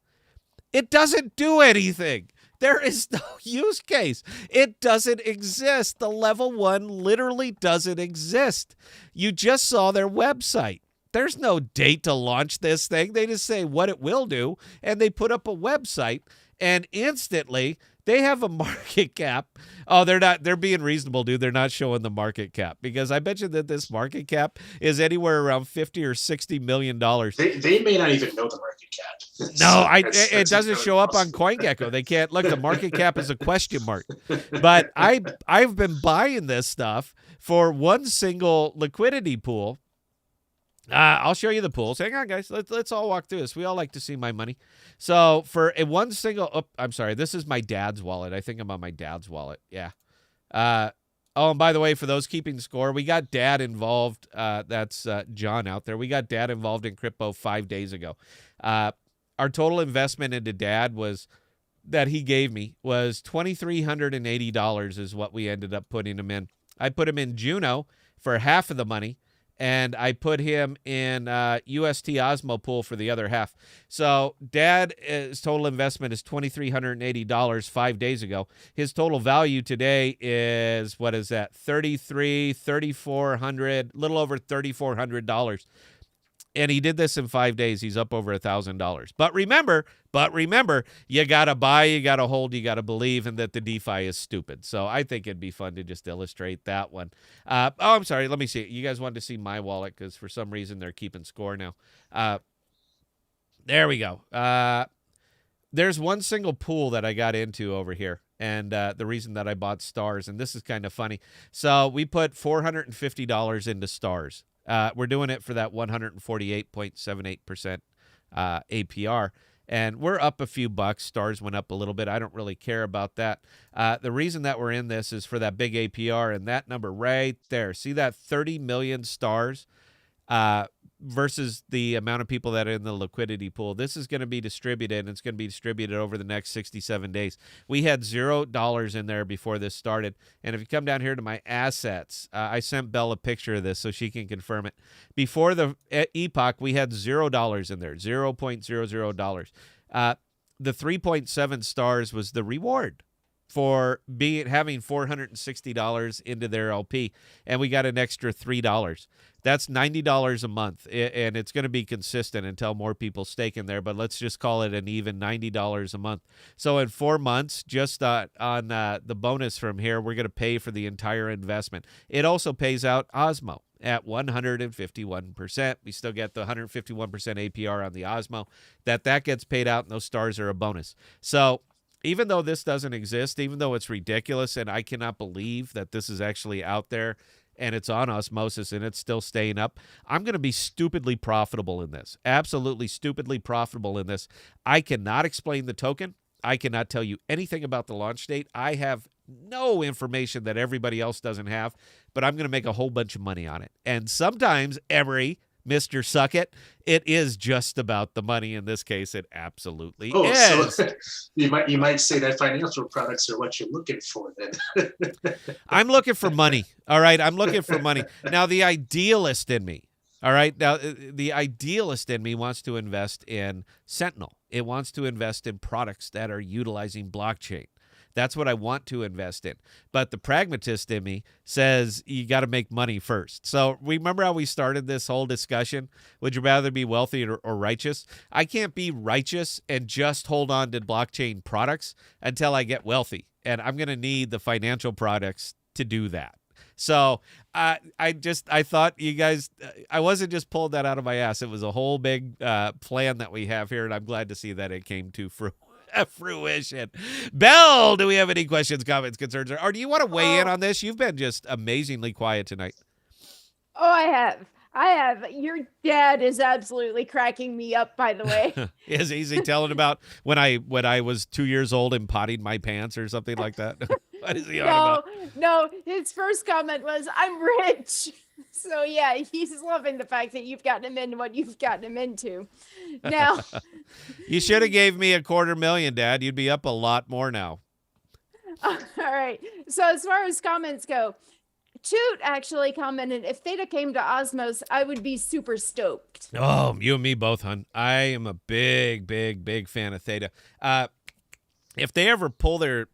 It doesn't do anything. There is no use case. It doesn't exist. The level 1 literally doesn't exist. You just saw their website. There's no date to launch this thing. They just say what it will do, and they put up a website, and instantly they have a market cap. Oh, they're being reasonable, dude. They're not showing the market cap, because I bet you that this market cap is anywhere around $50 or $60 million. They may not even know the market cap. No, it doesn't show up on CoinGecko. They can't look. The market cap is a question mark. But I've been buying this stuff for one single liquidity pool. I'll show you the pools. Hang on, guys. Let's all walk through this. We all like to see my money. So for a one single, I'm sorry, this is my dad's wallet. I think I'm on my dad's wallet. Yeah. Oh, and by the way, for those keeping score, we got Dad involved. That's John out there. We got Dad involved in crypto 5 days ago. Our total investment into Dad that he gave me was $2,380 is what we ended up putting him in. I put him in Juno for half of the money, and I put him in UST Osmo Pool for the other half. So Dad's total investment is $2,380 5 days ago. His total value today is, what is that, $3,400, little over $3,400. And he did this in 5 days. He's up over $1,000. But remember, you got to buy, you got to hold, you got to believe, and that the DeFi is stupid. So I think it'd be fun to just illustrate that one. I'm sorry. Let me see. You guys wanted to see my wallet because for some reason they're keeping score now. There we go. There's one single pool that I got into over here. And the reason that I bought stars, and this is kind of funny. So we put $450 into stars. We're doing it for that 148.78% APR. And we're up a few bucks. Stars went up a little bit. I don't really care about that. The reason that we're in this is for that big APR, and that number right there. See that 30 million stars versus the amount of people that are in the liquidity pool. This is going to be distributed, and it's going to be distributed over the next 67 days. We had $0 in there before this started. And if you come down here to my assets, I sent Belle a picture of this so she can confirm it. Before the epoch, we had $0 in there, $0.00. The 3.7 stars was the reward for having $460 into their LP, and we got an extra $3. That's $90 a month, and it's going to be consistent until more people stake in there, but let's just call it an even $90 a month. So in 4 months, just on the bonus from here, we're going to pay for the entire investment. It also pays out Osmo at 151%. We still get the 151% APR on the Osmo. That gets paid out, and those stars are a bonus. So even though this doesn't exist, even though it's ridiculous, and I cannot believe that this is actually out there and it's on osmosis and it's still staying up, I'm going to be stupidly profitable in this. Absolutely stupidly profitable in this. I cannot explain the token. I cannot tell you anything about the launch date. I have no information that everybody else doesn't have, but I'm going to make a whole bunch of money on it. And sometimes, Mr. Suckit, it is just about the money. In this case, it absolutely is. So you might say that financial products are what you're looking for then. I'm looking for money. All right. I'm looking for money. Now, the idealist in me. All right. Now, the idealist in me wants to invest in Sentinel. It wants to invest in products that are utilizing blockchain. That's what I want to invest in. But the pragmatist in me says you got to make money first. So remember how we started this whole discussion? Would you rather be wealthy or righteous? I can't be righteous and just hold on to blockchain products until I get wealthy. And I'm going to need the financial products to do that. So I thought you guys, I wasn't just pulling that out of my ass. It was a whole big plan that we have here, and I'm glad to see that it came to fruition. Belle, do we have any questions, comments, concerns, or do you want to weigh in on this? You've been just amazingly quiet tonight. Oh, I have. Your dad is absolutely cracking me up, by the way. Is he telling about when I was 2 years old and potted my pants or something like that? What is he on about? No, his first comment was, I'm rich. So yeah, he's loving the fact that you've gotten him into what you've gotten him into. Now, you should have gave me $250,000, Dad. You'd be up a lot more now. All right. So as far as comments go, Toot actually commented, if Theta came to Osmos, I would be super stoked. Oh, you and me both, hon. I am a big, big, big fan of Theta. If they ever pull their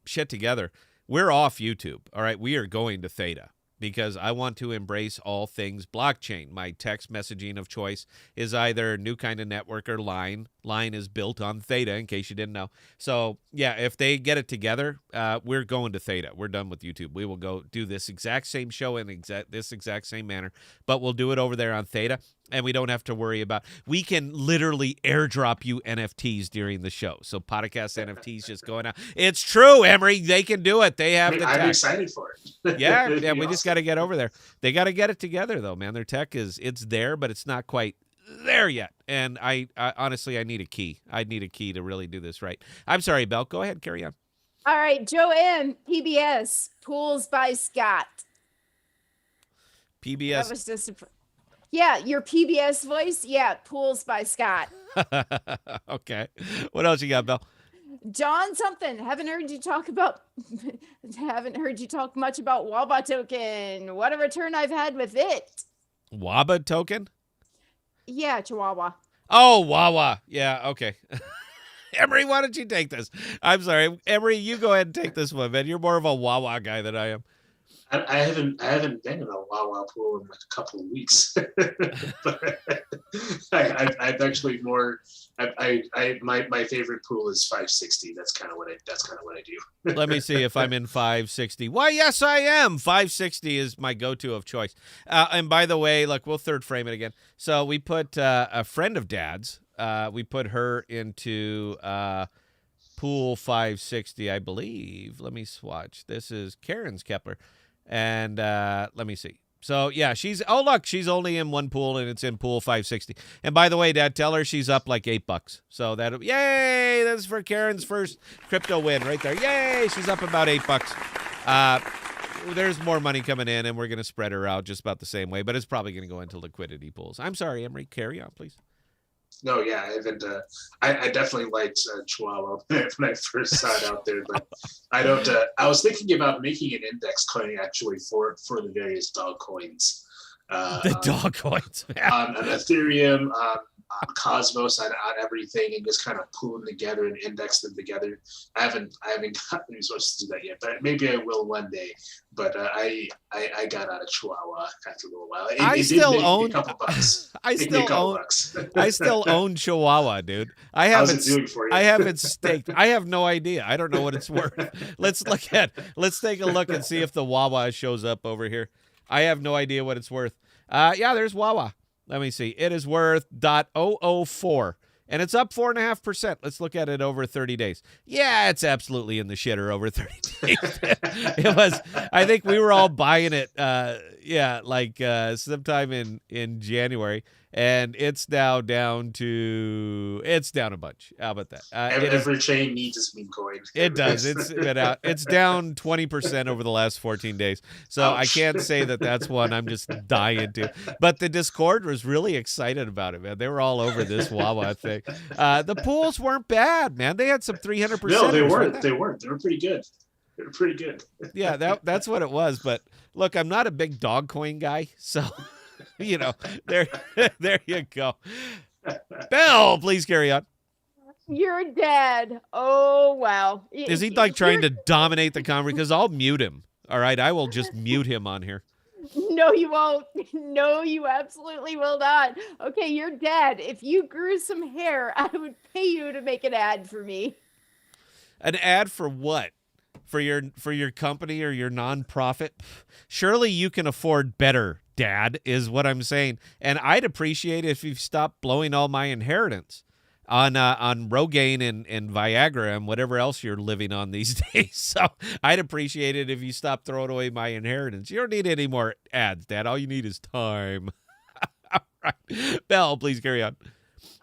shit together, we're off YouTube. All right. We are going to Theta because I want to embrace all things blockchain. My text messaging of choice is either New Kind of Network or Line. Line is built on Theta, in case you didn't know. So, yeah, if they get it together, we're going to Theta. We're done with YouTube. We will go do this exact same show in this exact same manner, but we'll do it over there on Theta, and we don't have to worry about – we can literally airdrop you NFTs during the show. So, podcast NFTs just going out. It's true, Emery. They can do it. They have the tech. I'm excited for it. Yeah, we awesome. Just got to get over there. They got to get it together, though, man. Their tech it's there, but it's not quite there yet. And I honestly, I need a key. I need a key to really do this right. I'm sorry, Belle. Go ahead. Carry on. All right. Joanne, PBS, Pools by Scott. PBS. That was just yeah, your PBS voice. Yeah, Pools by Scott. Okay. What else you got, Belle? John something. Haven't heard you talk much about Waba token. What a return I've had with it. Waba token? Yeah, Chihuahua. Oh, Wawa. Yeah, okay. Emery, why don't you take this? I'm sorry. Emery, you go ahead and take this one, man. You're more of a Wawa guy than I am. I haven't been in a Wawa pool in like a couple of weeks. But I've actually more. My favorite pool is 560. That's kind of what I do. Let me see if I'm in 560. Why, yes, I am. 560 is my go-to of choice. And by the way, look, we'll third frame it again. So we put a friend of Dad's. We put her into pool 560, I believe. Let me swatch. This is Karen's Kepler. And let me see. So, yeah, she's only in one pool, and it's in pool 560. And by the way, Dad, tell her she's up like $8. So yay, that's for Karen's first crypto win right there. Yay, she's up about $8. There's more money coming in, and we're going to spread her out just about the same way, but it's probably going to go into liquidity pools. I'm sorry, Emery, carry on, please. No, yeah, I definitely liked Chihuahua when I first saw it out there, but I don't. I was thinking about making an index coin actually for the various dog coins. The dog coins, man. On Ethereum, on Cosmos, on everything, and just kind of pool them together and index them together. I haven't gotten any resources to do that yet, but maybe I will one day. But I got out of Chihuahua after a little while. I still own a couple bucks. I still own Chihuahua, dude. How's it doing for you? I have it staked. I have no idea. I don't know what it's worth. Let's take a look and see if the Wawa shows up over here. I have no idea what it's worth. Yeah, there's Wawa. Let me see. It is worth .004, and it's up 4.5%. Let's look at it over 30 days. Yeah, it's absolutely in the shitter over 30 days. It was. I think we were all buying it. Sometime in January, and it's now down a bunch. How about that? Every chain needs a meme coin. It does. It's down 20% over the last 14 days. So Ouch. I can't say that that's one I'm just dying to. But the Discord was really excited about it, man. They were all over this Wawa thing. The pools weren't bad, man. They had some 300%. No, they weren't. They were pretty good. They were pretty good. Yeah, that's what it was. But look, I'm not a big dog coin guy, so there you go. Belle, please carry on. Your dad. Oh, wow. Is he trying to dominate the conversation? Because I'll mute him. All right, I will just mute him on here. No, you won't. No, you absolutely will not. Okay, your dad. If you grew some hair, I would pay you to make an ad for me. An ad for what? for your company or your nonprofit, surely you can afford better, Dad, is what I'm saying. And I'd appreciate it if you stopped blowing all my inheritance on Rogaine and Viagra and whatever else you're living on these days. So I'd appreciate it if you stopped throwing away my inheritance. You don't need any more ads, Dad. All you need is time. All right. Belle, please carry on.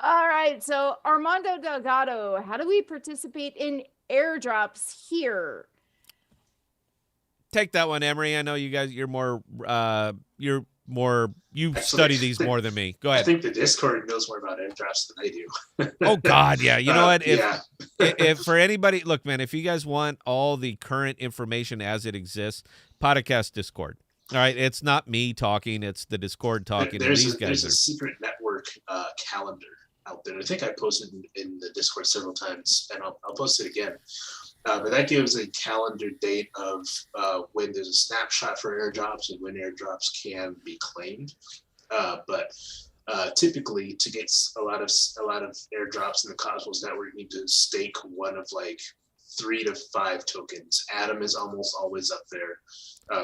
All right. So Armando Delgado, how do we participate in airdrops here? Take that one, Emery. I know you guys. You Actually, study these more than me. Go I ahead. think the Discord knows more about airdrops than I do. Oh God, yeah. You know what? Yeah. If for anybody, look, man, if you guys want all the current information as it exists, podcast Discord. All right, it's not me talking; it's the Discord talking. There's a secret network calendar out there. I think I posted in the Discord several times, and I'll post it again. But that gives a calendar date of when there's a snapshot for airdrops and when airdrops can be claimed. But typically, to get a lot of airdrops in the Cosmos network, you need to stake one of like 3 to 5 tokens. Atom is almost always up there.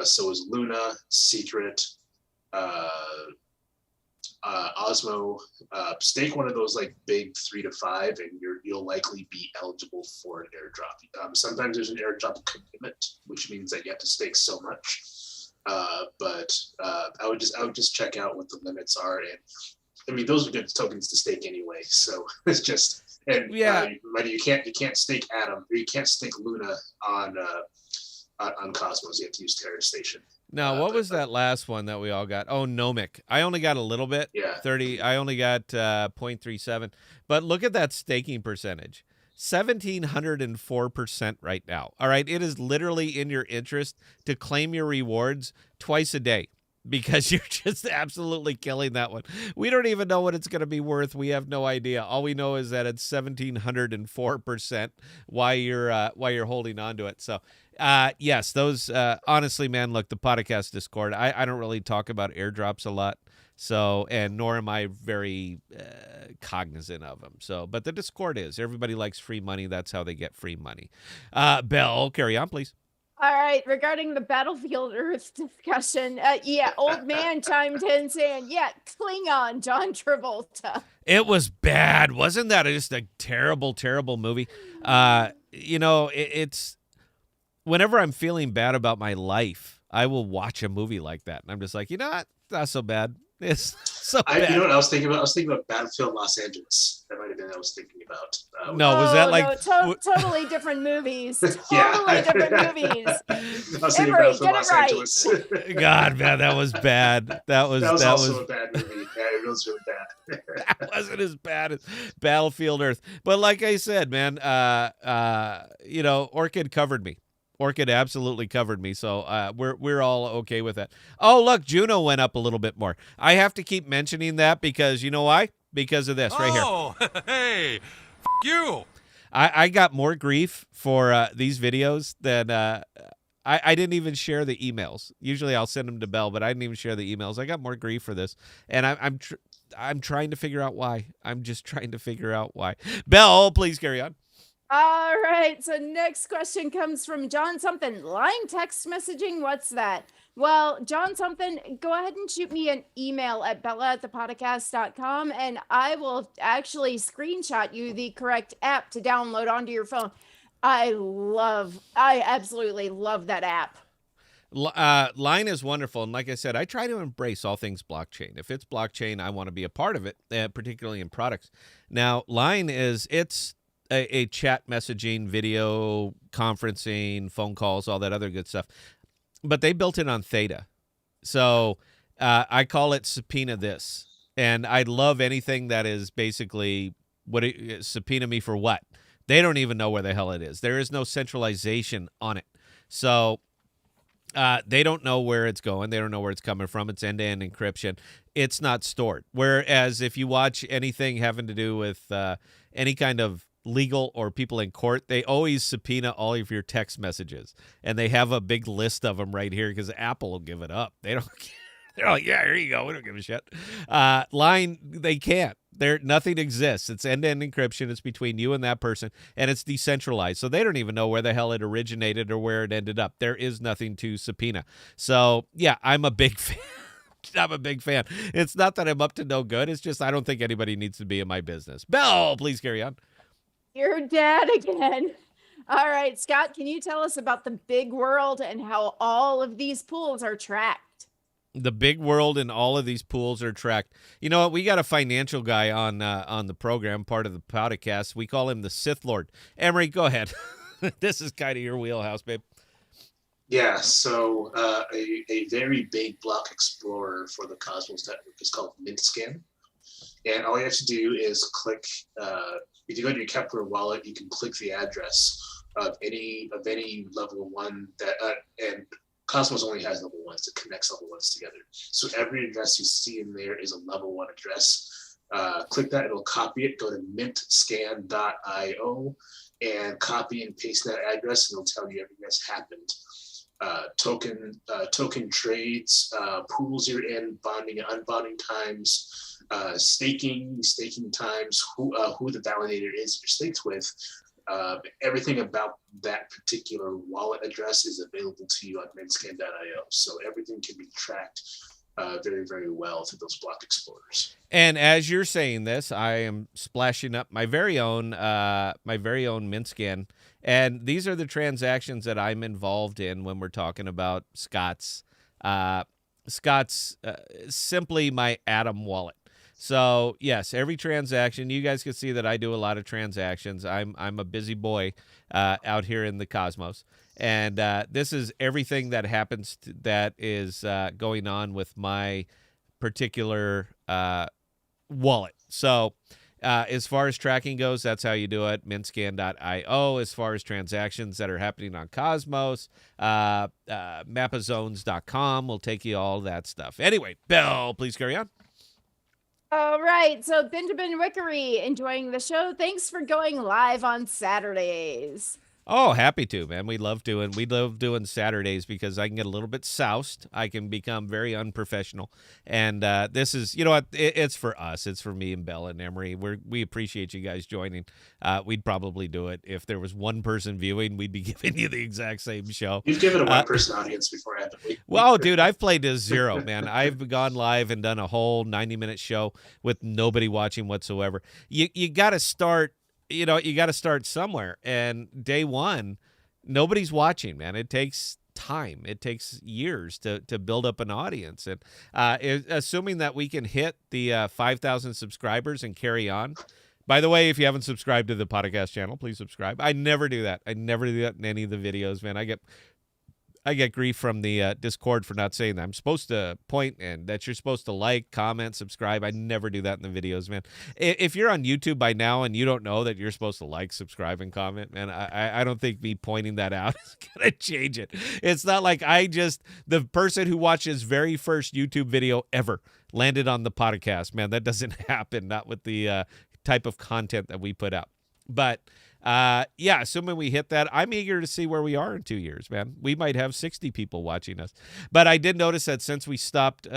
So is Luna, Secret, Osmo. Stake one of those like big 3 to 5, and you'll likely be eligible for an airdrop. Sometimes there's an airdrop commitment, which means that you have to stake so much. But I would just check out what the limits are, and I mean those are good tokens to stake anyway. So it's just you can't stake Atom, or you can't stake Luna on Cosmos. You have to use Terra Station. Now, what was that last one that we all got? Oh, Nomic. I only got a little bit. Yeah. 30. I only got 0.37. But look at that staking percentage. 1,704% right now. All right. It is literally in your interest to claim your rewards twice a day, because you're just absolutely killing that one. We don't even know what it's going to be worth. We have no idea. All we know is that it's 1,704% while you're holding on to it. So, yes, those honestly, man, look, the podcast Discord, I don't really talk about airdrops a lot. So, and nor am I very cognizant of them. So, but the Discord is. Everybody likes free money. That's how they get free money. Belle, carry on, please. All right, regarding the Battlefield Earth discussion, old man chimed in saying, Klingon, John Travolta. It was bad. Wasn't that just a terrible, terrible movie? It's whenever I'm feeling bad about my life, I will watch a movie like that. And I'm just like, you know what? Not so bad. It's so bad. You know what I was thinking about? I was thinking about Battlefield Los Angeles. That might have been what I was thinking about. Totally different movies. Totally different movies. I was thinking Battlefield Los Angeles. God, man, that was bad. That was also a bad movie. Yeah, it was really bad. That wasn't as bad as Battlefield Earth. But like I said, man, Orchid covered me. Orchid absolutely covered me, so we're all okay with that. Oh, look, Juno went up a little bit more. I have to keep mentioning that because you know why? Because of this right here. Oh, hey, f*** you. I got more grief for these videos than I didn't even share the emails. Usually I'll send them to Belle, but I didn't even share the emails. I got more grief for this, and I'm trying to figure out why. I'm just trying to figure out why. Belle, please carry on. All right, so next question comes from John Something. Line text messaging, what's that? Well, John Something, go ahead and shoot me an email at bella@thepodcasts.com, and I will actually screenshot you the correct app to download onto your phone. I absolutely love that app. Line is wonderful, and like I said, I try to embrace all things blockchain. If it's blockchain, I want to be a part of it, particularly in products. Now, Line it's a chat messaging, video conferencing, phone calls, all that other good stuff. But they built it on Theta. So I call it subpoena this. And I love anything that is basically subpoena me for what? They don't even know where the hell it is. There is no centralization on it. So they don't know where it's going. They don't know where it's coming from. It's end-to-end encryption. It's not stored. Whereas if you watch anything having to do with any kind of legal or people in court, they always subpoena all of your text messages, and they have a big list of them right here because Apple will give it up. They're like, yeah, here you go. We don't give a shit. Line, they can't. Nothing exists. It's end-to-end encryption. It's between you and that person, and it's decentralized. So they don't even know where the hell it originated or where it ended up. There is nothing to subpoena. So yeah, I'm a big fan. I'm a big fan. It's not that I'm up to no good. It's just I don't think anybody needs to be in my business. Bell, please carry on. Your dad again. All right, Scott, can you tell us about the big world and how all of these pools are tracked? The big world and all of these pools are tracked. You know what? We got a financial guy on the program, part of the podcast. We call him the Sith Lord. Emery, go ahead. This is kind of your wheelhouse, babe. Yeah, so a very big block explorer for the Cosmos Network is called MintScan. And all you have to do is click, if you go to your Kepler wallet, you can click the address of any level 1 that, and Cosmos only has level 1s. It connects level 1s together. So every address you see in there is a level 1 address. Click that, it'll copy it, go to mintscan.io and copy and paste that address, and it'll tell you everything that's happened. Token trades, pools you're in, bonding and unbonding times, staking times, who the validator is you're staked with. Everything about that particular wallet address is available to you on mintscan.io. So everything can be tracked very, very well through those block explorers. And as you're saying this, I am splashing up my very own MintScan. And these are the transactions that I'm involved in when we're talking about Scott's simply my Atom wallet. So yes, every transaction, you guys can see that I do a lot of transactions. I'm a busy boy out here in the cosmos. And this is everything that happens that is going on with my particular wallet. So as far as tracking goes, that's how you do it. Mintscan.io. As far as transactions that are happening on Cosmos, mapazones.com will take you all that stuff. Anyway, Bell, please carry on. All right, so Benjamin Wickery, enjoying the show. Thanks for going live on Saturdays. Oh, happy to, man. We love doing Saturdays because I can get a little bit soused. I can become very unprofessional. And this is, you know what, it's for us. It's for me and Bella and Emery. We appreciate you guys joining. We'd probably do it. If there was one person viewing, we'd be giving you the exact same show. You've given a one-person audience before, haven't we? Well, dude, I've played to zero, man. I've gone live and done a whole 90-minute show with nobody watching whatsoever. You got to start. You know, you got to start somewhere. And day one, nobody's watching, man. It takes time. It takes years to build up an audience. And assuming that we can hit the 5,000 subscribers and carry on. By the way, if you haven't subscribed to the podcast channel, please subscribe. I never do that. I never do that in any of the videos, man. I get grief from the Discord for not saying that. I'm supposed to point and that you're supposed to like, comment, subscribe. I never do that in the videos, man. If you're on YouTube by now and you don't know that you're supposed to like, subscribe, and comment, man, I don't think me pointing that out is going to change it. It's not like the person who watched his very first YouTube video ever landed on the podcast, man. That doesn't happen, not with the type of content that we put out. But yeah, assuming we hit that, I'm eager to see where we are in 2 years, man. We might have 60 people watching us. But I did notice that since we stopped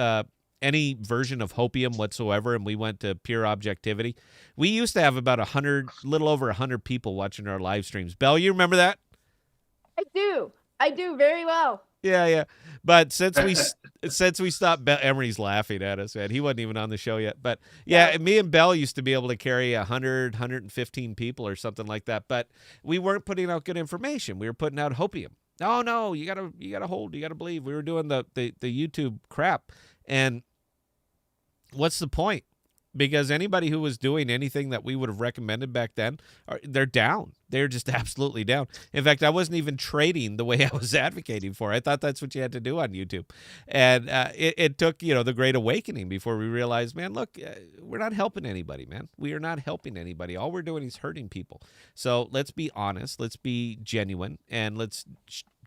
any version of Hopium whatsoever and we went to pure objectivity, we used to have about 100, little over 100 people watching our live streams. Belle, you remember that? I do very well. Yeah. But since we stopped, Emery's laughing at us, man. He wasn't even on the show yet. But yeah, me and Bell used to be able to carry 100, 115 people or something like that. But we weren't putting out good information. We were putting out Hopium. Oh no, you gotta hold, you gotta believe. We were doing the YouTube crap. And what's the point? Because anybody who was doing anything that we would have recommended back then, they're down. They're just absolutely down. In fact, I wasn't even trading the way I was advocating for. I thought that's what you had to do on YouTube. And it took, the Great Awakening before we realized, man, look, we're not helping anybody, man. We are not helping anybody. All we're doing is hurting people. So let's be honest. Let's be genuine. And let's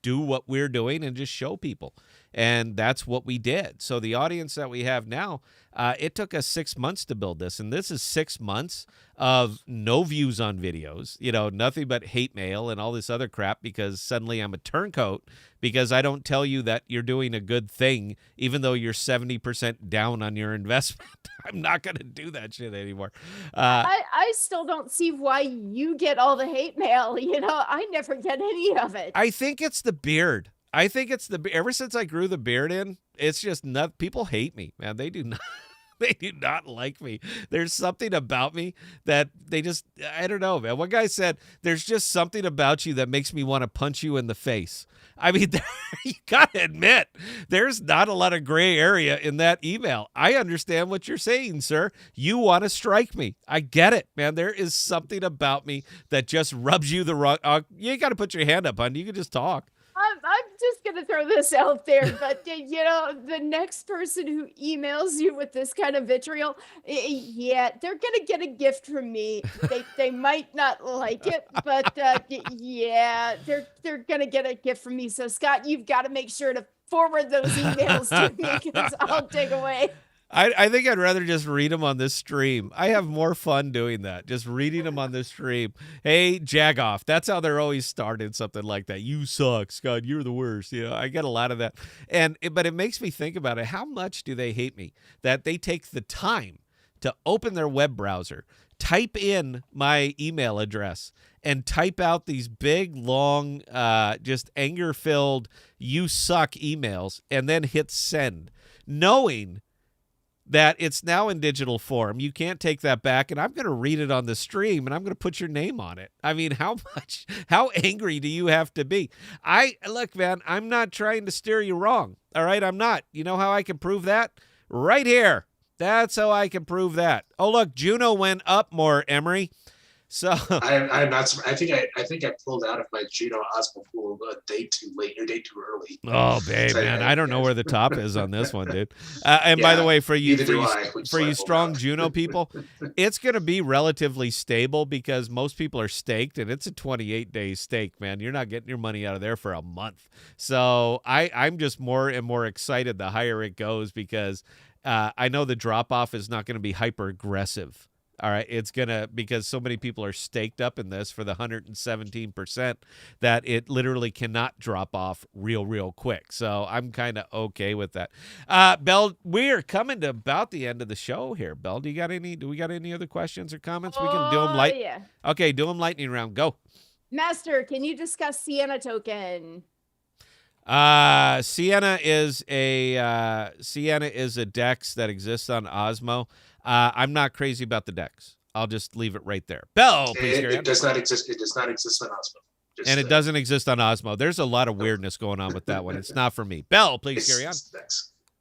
do what we're doing and just show people. And that's what we did. So the audience that we have now, It took us 6 months to build this, and this is 6 months of no views on videos, nothing but hate mail and all this other crap because suddenly I'm a turncoat because I don't tell you that you're doing a good thing, even though you're 70% down on your investment. I'm not going to do that shit anymore. I still don't see why you get all the hate mail. I never get any of it. I think it's the beard. Ever since I grew the beard in, it's just not, people hate me, man. They do not. They do not like me. There's something about me that I don't know, man. One guy said, there's just something about you that makes me want to punch you in the face. I mean, you got to admit, there's not a lot of gray area in that email. I understand what you're saying, sir. You want to strike me. I get it, man. There is something about me that just rubs you the wrong. You ain't got to put your hand up, hon. You can just talk. I'm just going to throw this out there, but the next person who emails you with this kind of vitriol, yeah, they're going to get a gift from me. They might not like it, but yeah, they're going to get a gift from me. So Scott, you've got to make sure to forward those emails to me because I'll dig away. I think I'd rather just read them on this stream. I have more fun doing that, just reading them on this stream. Hey, Jagoff. That's how they're always started, something like that. You suck, Scott. You're the worst. I get a lot of that. But it makes me think about it. How much do they hate me that they take the time to open their web browser, type in my email address, and type out these big, long, just anger-filled, you suck emails, and then hit send, knowing that it's now in digital form. You can't take that back, and I'm going to read it on the stream, and I'm going to put your name on it. I mean, how angry do you have to be? Look, man, I'm not trying to steer you wrong, all right? I'm not. You know how I can prove that? Right here. That's how I can prove that. Oh, look, Juno went up more, Emery. So I'm not. I think I pulled out of my Juno Osmo pool a day too late or day too early. Oh, babe, so man, I don't know where the top is on this one, dude. And by the way, for you strong Juno people, it's going to be relatively stable because most people are staked, and it's a 28-day stake, man. You're not getting your money out of there for a month. So I'm just more and more excited the higher it goes because I know the drop off is not going to be hyper aggressive. All right, it's going to, because so many people are staked up in this for the 117% that it literally cannot drop off real quick. So I'm kind of okay with that. Belle, we're coming to about the end of the show here. Belle, do we got any other questions or comments? We can do them yeah. Okay, do them lightning round. Go. Master, can you discuss Sienna token? Sienna is a DEX that exists on Osmo. I'm not crazy about the DEX. I'll just leave it right there. Belle, please. It does not exist. It does not exist on Osmo. And it doesn't exist on Osmo. There's a lot of weirdness going on with that one. It's not for me. Belle, please carry on.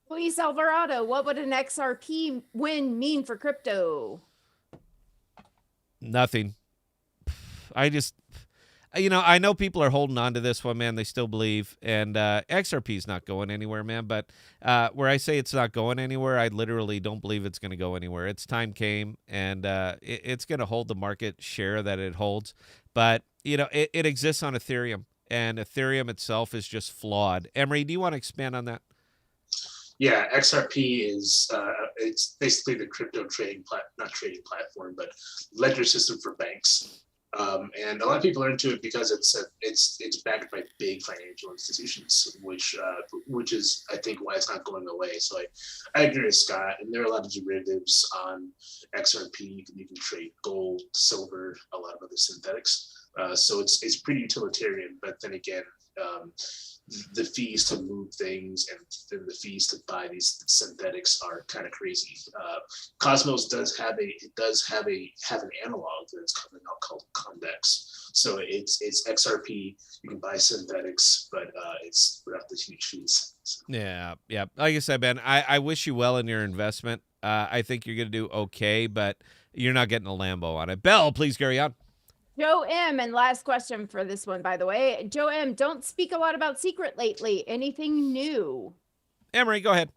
Luis Alvarado, what would an XRP win mean for crypto? Nothing. I know people are holding on to this one, man. They still believe. And XRP is not going anywhere, man. But where I say it's not going anywhere, I literally don't believe it's going to go anywhere. Its time came, and it's going to hold the market share that it holds. But, it exists on Ethereum, and Ethereum itself is just flawed. Emery, do you want to expand on that? Yeah, XRP is it's basically the crypto not trading platform, but ledger system for banks. And a lot of people are into it because it's backed by big financial institutions, which is I think why it's not going away. So I agree with Scott, and there are a lot of derivatives on XRP. You can even trade gold, silver, a lot of other synthetics. So it's pretty utilitarian, but then again, the fees to move things and then the fees to buy these synthetics are kind of crazy. Cosmos does have an analog that's coming out called Convex. So it's XRP. You can buy synthetics, but it's without the huge fees. So. Yeah. Like I said, Ben, I wish you well in your investment. I think you're going to do okay, but you're not getting a Lambo on it. Belle, please carry on. Joe M, and last question for this one, by the way. Joe M, don't speak a lot about Secret lately. Anything new? Emery, go ahead.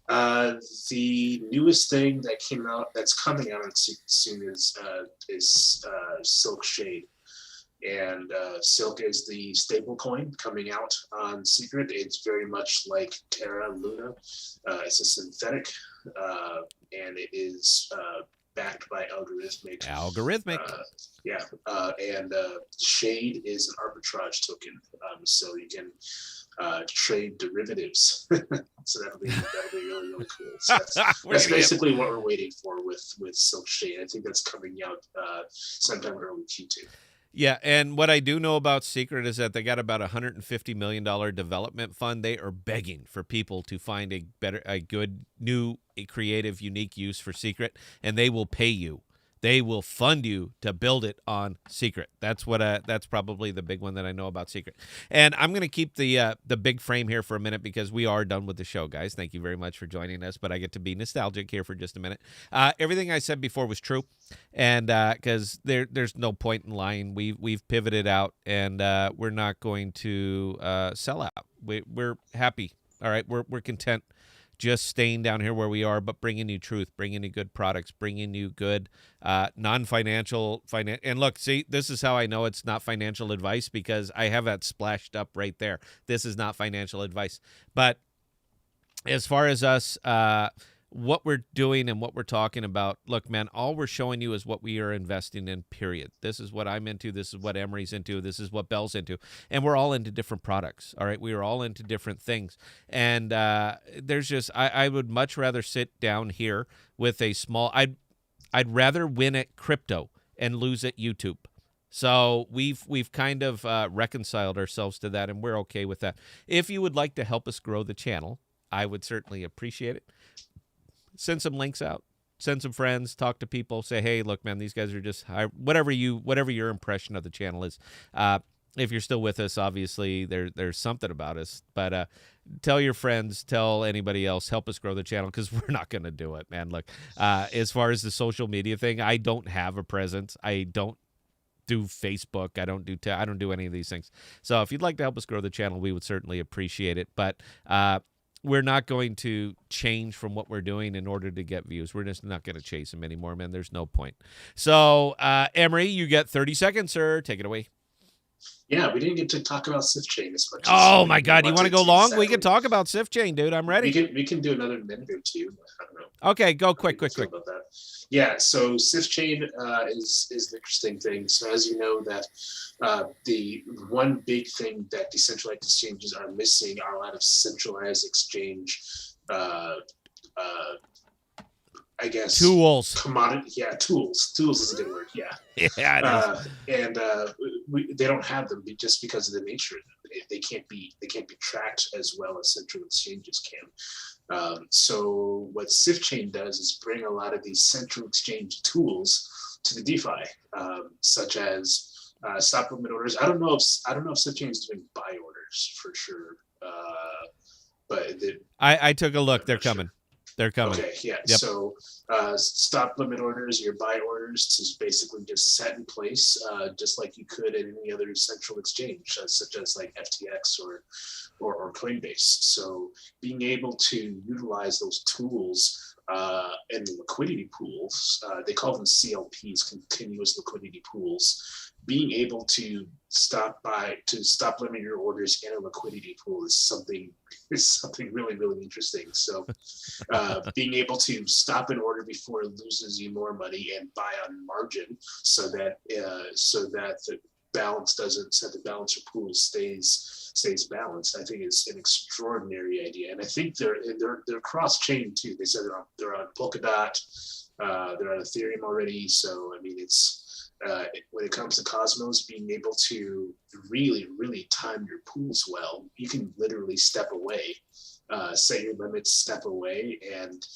The newest thing that came out, that's coming out soon, is Silk Shade. And Silk is the stable coin coming out on Secret. It's very much like Terra Luna. It's a synthetic, and it is backed by algorithmic. And Shade is an arbitrage token, so you can trade derivatives. So that'll be really, really cool. So that's basically what we're waiting for with Silk Shade. I think that's coming out sometime early Q2. Yeah, and what I do know about Secret is that they got about $150 million development fund. They are begging for people to find a good, new, creative, unique use for Secret, and they will pay you. They will fund you to build it on Secret. That's probably the big one that I know about Secret. And I'm going to keep the big frame here for a minute because we are done with the show, guys. Thank you very much for joining us, but I get to be nostalgic here for just a minute. Everything I said before was true, and because there's no point in lying. We've pivoted out, and we're not going to sell out. We're happy. All right, we're content. Just staying down here where we are, but bringing you truth, bringing you good products, bringing you good non-financial. And look, see, this is how I know it's not financial advice because I have that splashed up right there. This is not financial advice. But as far as us, what we're doing and what we're talking about, look, man, all we're showing you is what we are investing in, period. This is what I'm into. This is what Emery's into. This is what Bell's into. And we're all into different products, all right? We are all into different things. And there's just, I would much rather sit down here with a small, I'd rather win at crypto and lose at YouTube. So we've kind of reconciled ourselves to that, and we're okay with that. If you would like to help us grow the channel, I would certainly appreciate it. Send some links out, send some friends, talk to people, say, hey, look, man, these guys are just whatever your impression of the channel is. If you're still with us, obviously there's something about us, but tell your friends, tell anybody else, help us grow the channel because we're not going to do it, man. Look, as far as the social media thing, I don't have a presence. I don't do Facebook. I don't do any of these things. So if you'd like to help us grow the channel, we would certainly appreciate it. But we're not going to change from what we're doing in order to get views. We're just not going to chase them anymore, man. There's no point. So, Emery, you get 30 seconds, sir. Take it away. Yeah, we didn't get to talk about Sift Chain as much. Oh, my God. You want to go long? We can talk about Sift Chain, dude. I'm ready. We can do another minute or two. I don't know. Okay, go quick. About that. Yeah, so Sift Chain is an interesting thing. So as you know, that the one big thing that decentralized exchanges are missing are a lot of centralized exchange, I guess. Tools. Commodity. Yeah, tools. Tools is a good word. Yeah. Yeah. They don't have them just because of the nature of them. They can't be tracked as well as central exchanges can. So what Sift Chain does is bring a lot of these central exchange tools to the DeFi, such as stop limit orders. I don't know if Sift Chain is doing buy orders for sure, but I took a look. They're coming. Sure. They're coming. Okay, yeah. Yep. So stop limit orders, your buy orders is basically just set in place, just like you could at any other central exchange, such as like FTX or Coinbase. So being able to utilize those tools and liquidity pools, they call them CLPs, continuous liquidity pools. Being able to stop limit your orders in a liquidity pool is something really, really interesting. So being able to stop an order before it loses you more money and buy on margin so that the balancer pool stays balanced, I think is an extraordinary idea. And I think they're cross chain too. They said they're on Polkadot, they're on Ethereum already. So I mean, it's when it comes to Cosmos, being able to really, really time your pools well, you can literally step away, set your limits, step away, and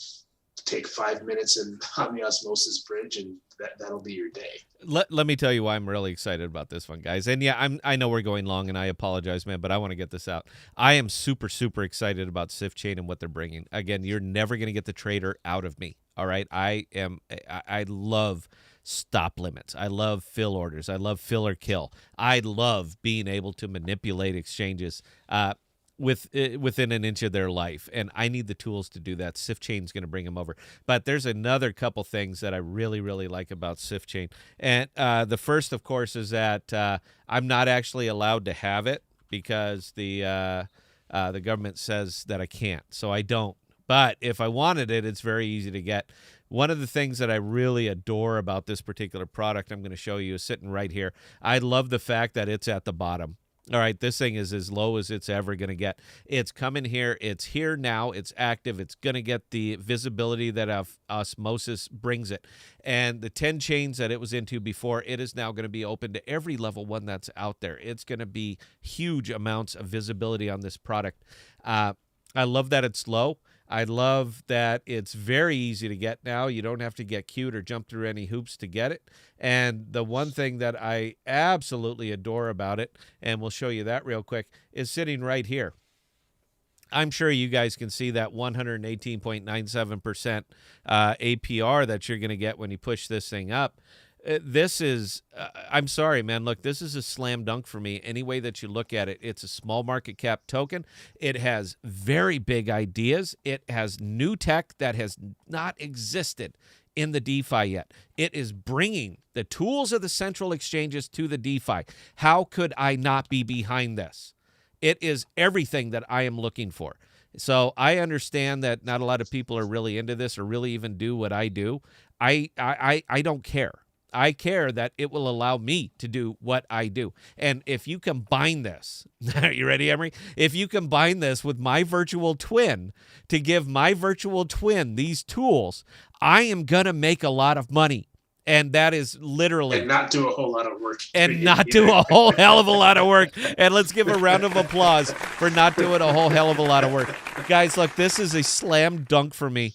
take 5 minutes on the osmosis bridge, and that'll be your day. Let me tell you why I'm really excited about this one, guys. And yeah, I know we're going long, and I apologize, man, but I want to get this out. I am super, super excited about Sift Chain and what they're bringing. Again, you're never going to get the trader out of me. All right, I love stop limits. I love fill orders. I love fill or kill. I love being able to manipulate exchanges. within an inch of their life, and I need the tools to do that. Sift Chain's going to bring them over. But there's another couple things that I really, really like about Sift Chain, and the first, of course, is that I'm not actually allowed to have it because the government says that I can't, so I don't. But if I wanted it, it's very easy to get. One of the things that I really adore about this particular product I'm going to show you is sitting right here. I love the fact that it's at the bottom. All right, this thing is as low as it's ever going to get. It's coming here. It's here now. It's active. It's going to get the visibility that osmosis brings it. And the 10 chains that it was into before, it is now going to be open to every level one that's out there. It's going to be huge amounts of visibility on this product. I love that it's low. I love that it's very easy to get now. You don't have to get cute or jump through any hoops to get it. And the one thing that I absolutely adore about it, and we'll show you that real quick, is sitting right here. I'm sure you guys can see that 118.97% APR that you're going to get when you push this thing up. This is, I'm sorry, man. Look, this is a slam dunk for me. Any way that you look at it, it's a small market cap token. It has very big ideas. It has new tech that has not existed in the DeFi yet. It is bringing the tools of the central exchanges to the DeFi. How could I not be behind this? It is everything that I am looking for. So I understand that not a lot of people are really into this or really even do what I do. I don't care. I care that it will allow me to do what I do. And if you combine this, are you ready, Emery? If you combine this with my virtual twin to give my virtual twin these tools, I am going to make a lot of money. And that is literally... And not do a whole lot of work. And not do a whole hell of a lot of work. And let's give a round of applause for not doing a whole hell of a lot of work. Guys, look, this is a slam dunk for me.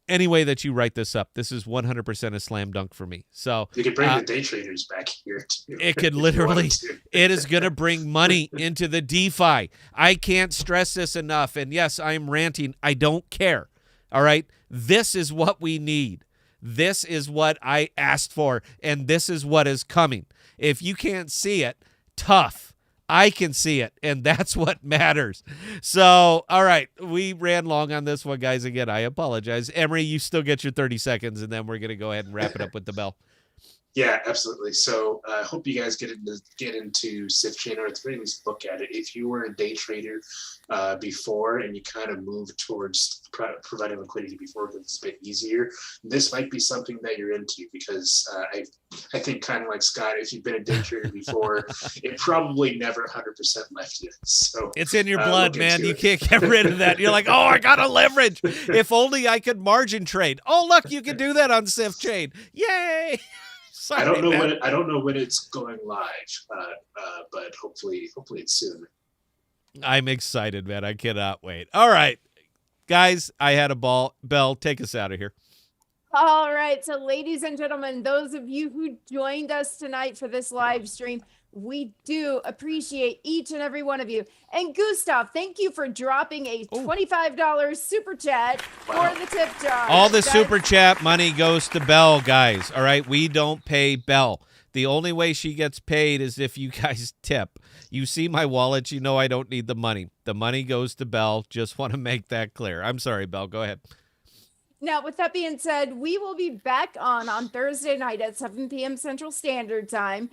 Any way that you write this up, this is 100% a slam dunk for me. So you could bring the day traders back here too. It could literally, it is going to bring money into the DeFi. I can't stress this enough. And yes, I'm ranting. I don't care. All right. This is what we need. This is what I asked for. And this is what is coming. If you can't see it, tough. I can see it, and that's what matters. So, all right, we ran long on this one, guys. Again, I apologize. Emery, you still get your 30 seconds, and then we're going to go ahead and wrap it up with the bell. Yeah, absolutely. So I hope you guys get into Sift Chain, or at the very least look at it. If you were a day trader before and you kind of moved towards providing liquidity before because it's a bit easier, this might be something that you're into, because I think kind of like Scott, if you've been a day trader before, it probably never 100% left you. So it's in your blood, man. You can't get rid of that. You're like, oh, I got to leverage. If only I could margin trade. Oh, look, you can do that on Sift Chain. Yay! Sorry, I don't know when it's going live, but hopefully it's soon. I'm excited, man. I cannot wait. All right, guys, I had a ball. Bell, take us out of here. All right, so ladies and gentlemen, those of you who joined us tonight for this live stream, we do appreciate each and every one of you. And Gustav, thank you for dropping a $25 super chat for the tip jar. All the super chat money goes to Bell, guys. All right, we don't pay Bell. The only way she gets paid is if you guys tip. You see my wallet, you know I don't need the money. The money goes to Bell. Just want to make that clear. I'm sorry, Bell. Go ahead. Now, with that being said, we will be back on Thursday night at 7 p.m. Central Standard Time.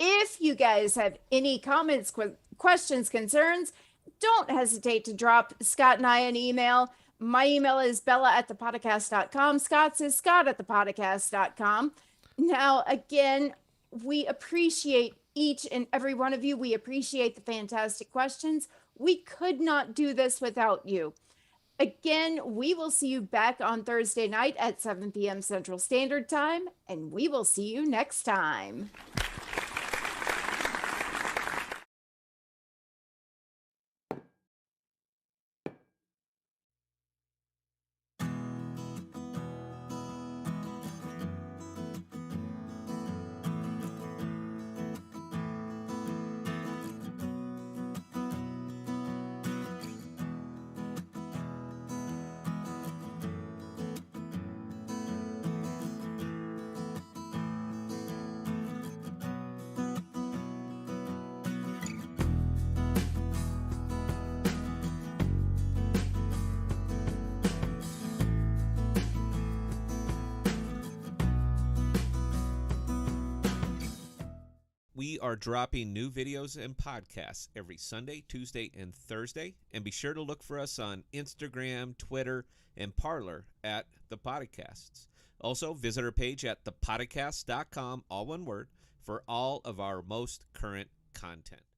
If you guys have any comments, questions, concerns, don't hesitate to drop Scott and I an email. My email is bella@thepodcast.com. Scott's is scott@thepodcast.com. Now, again, we appreciate each and every one of you. We appreciate the fantastic questions. We could not do this without you. Again, we will see you back on Thursday night at 7 p.m. Central Standard Time, and we will see you next time. we are dropping new videos and podcasts every Sunday, Tuesday, and Thursday. And be sure to look for us on Instagram, Twitter, and Parler at ThePodocasts. Also, visit our page at ThePodocasts.com, all one word, for all of our most current content.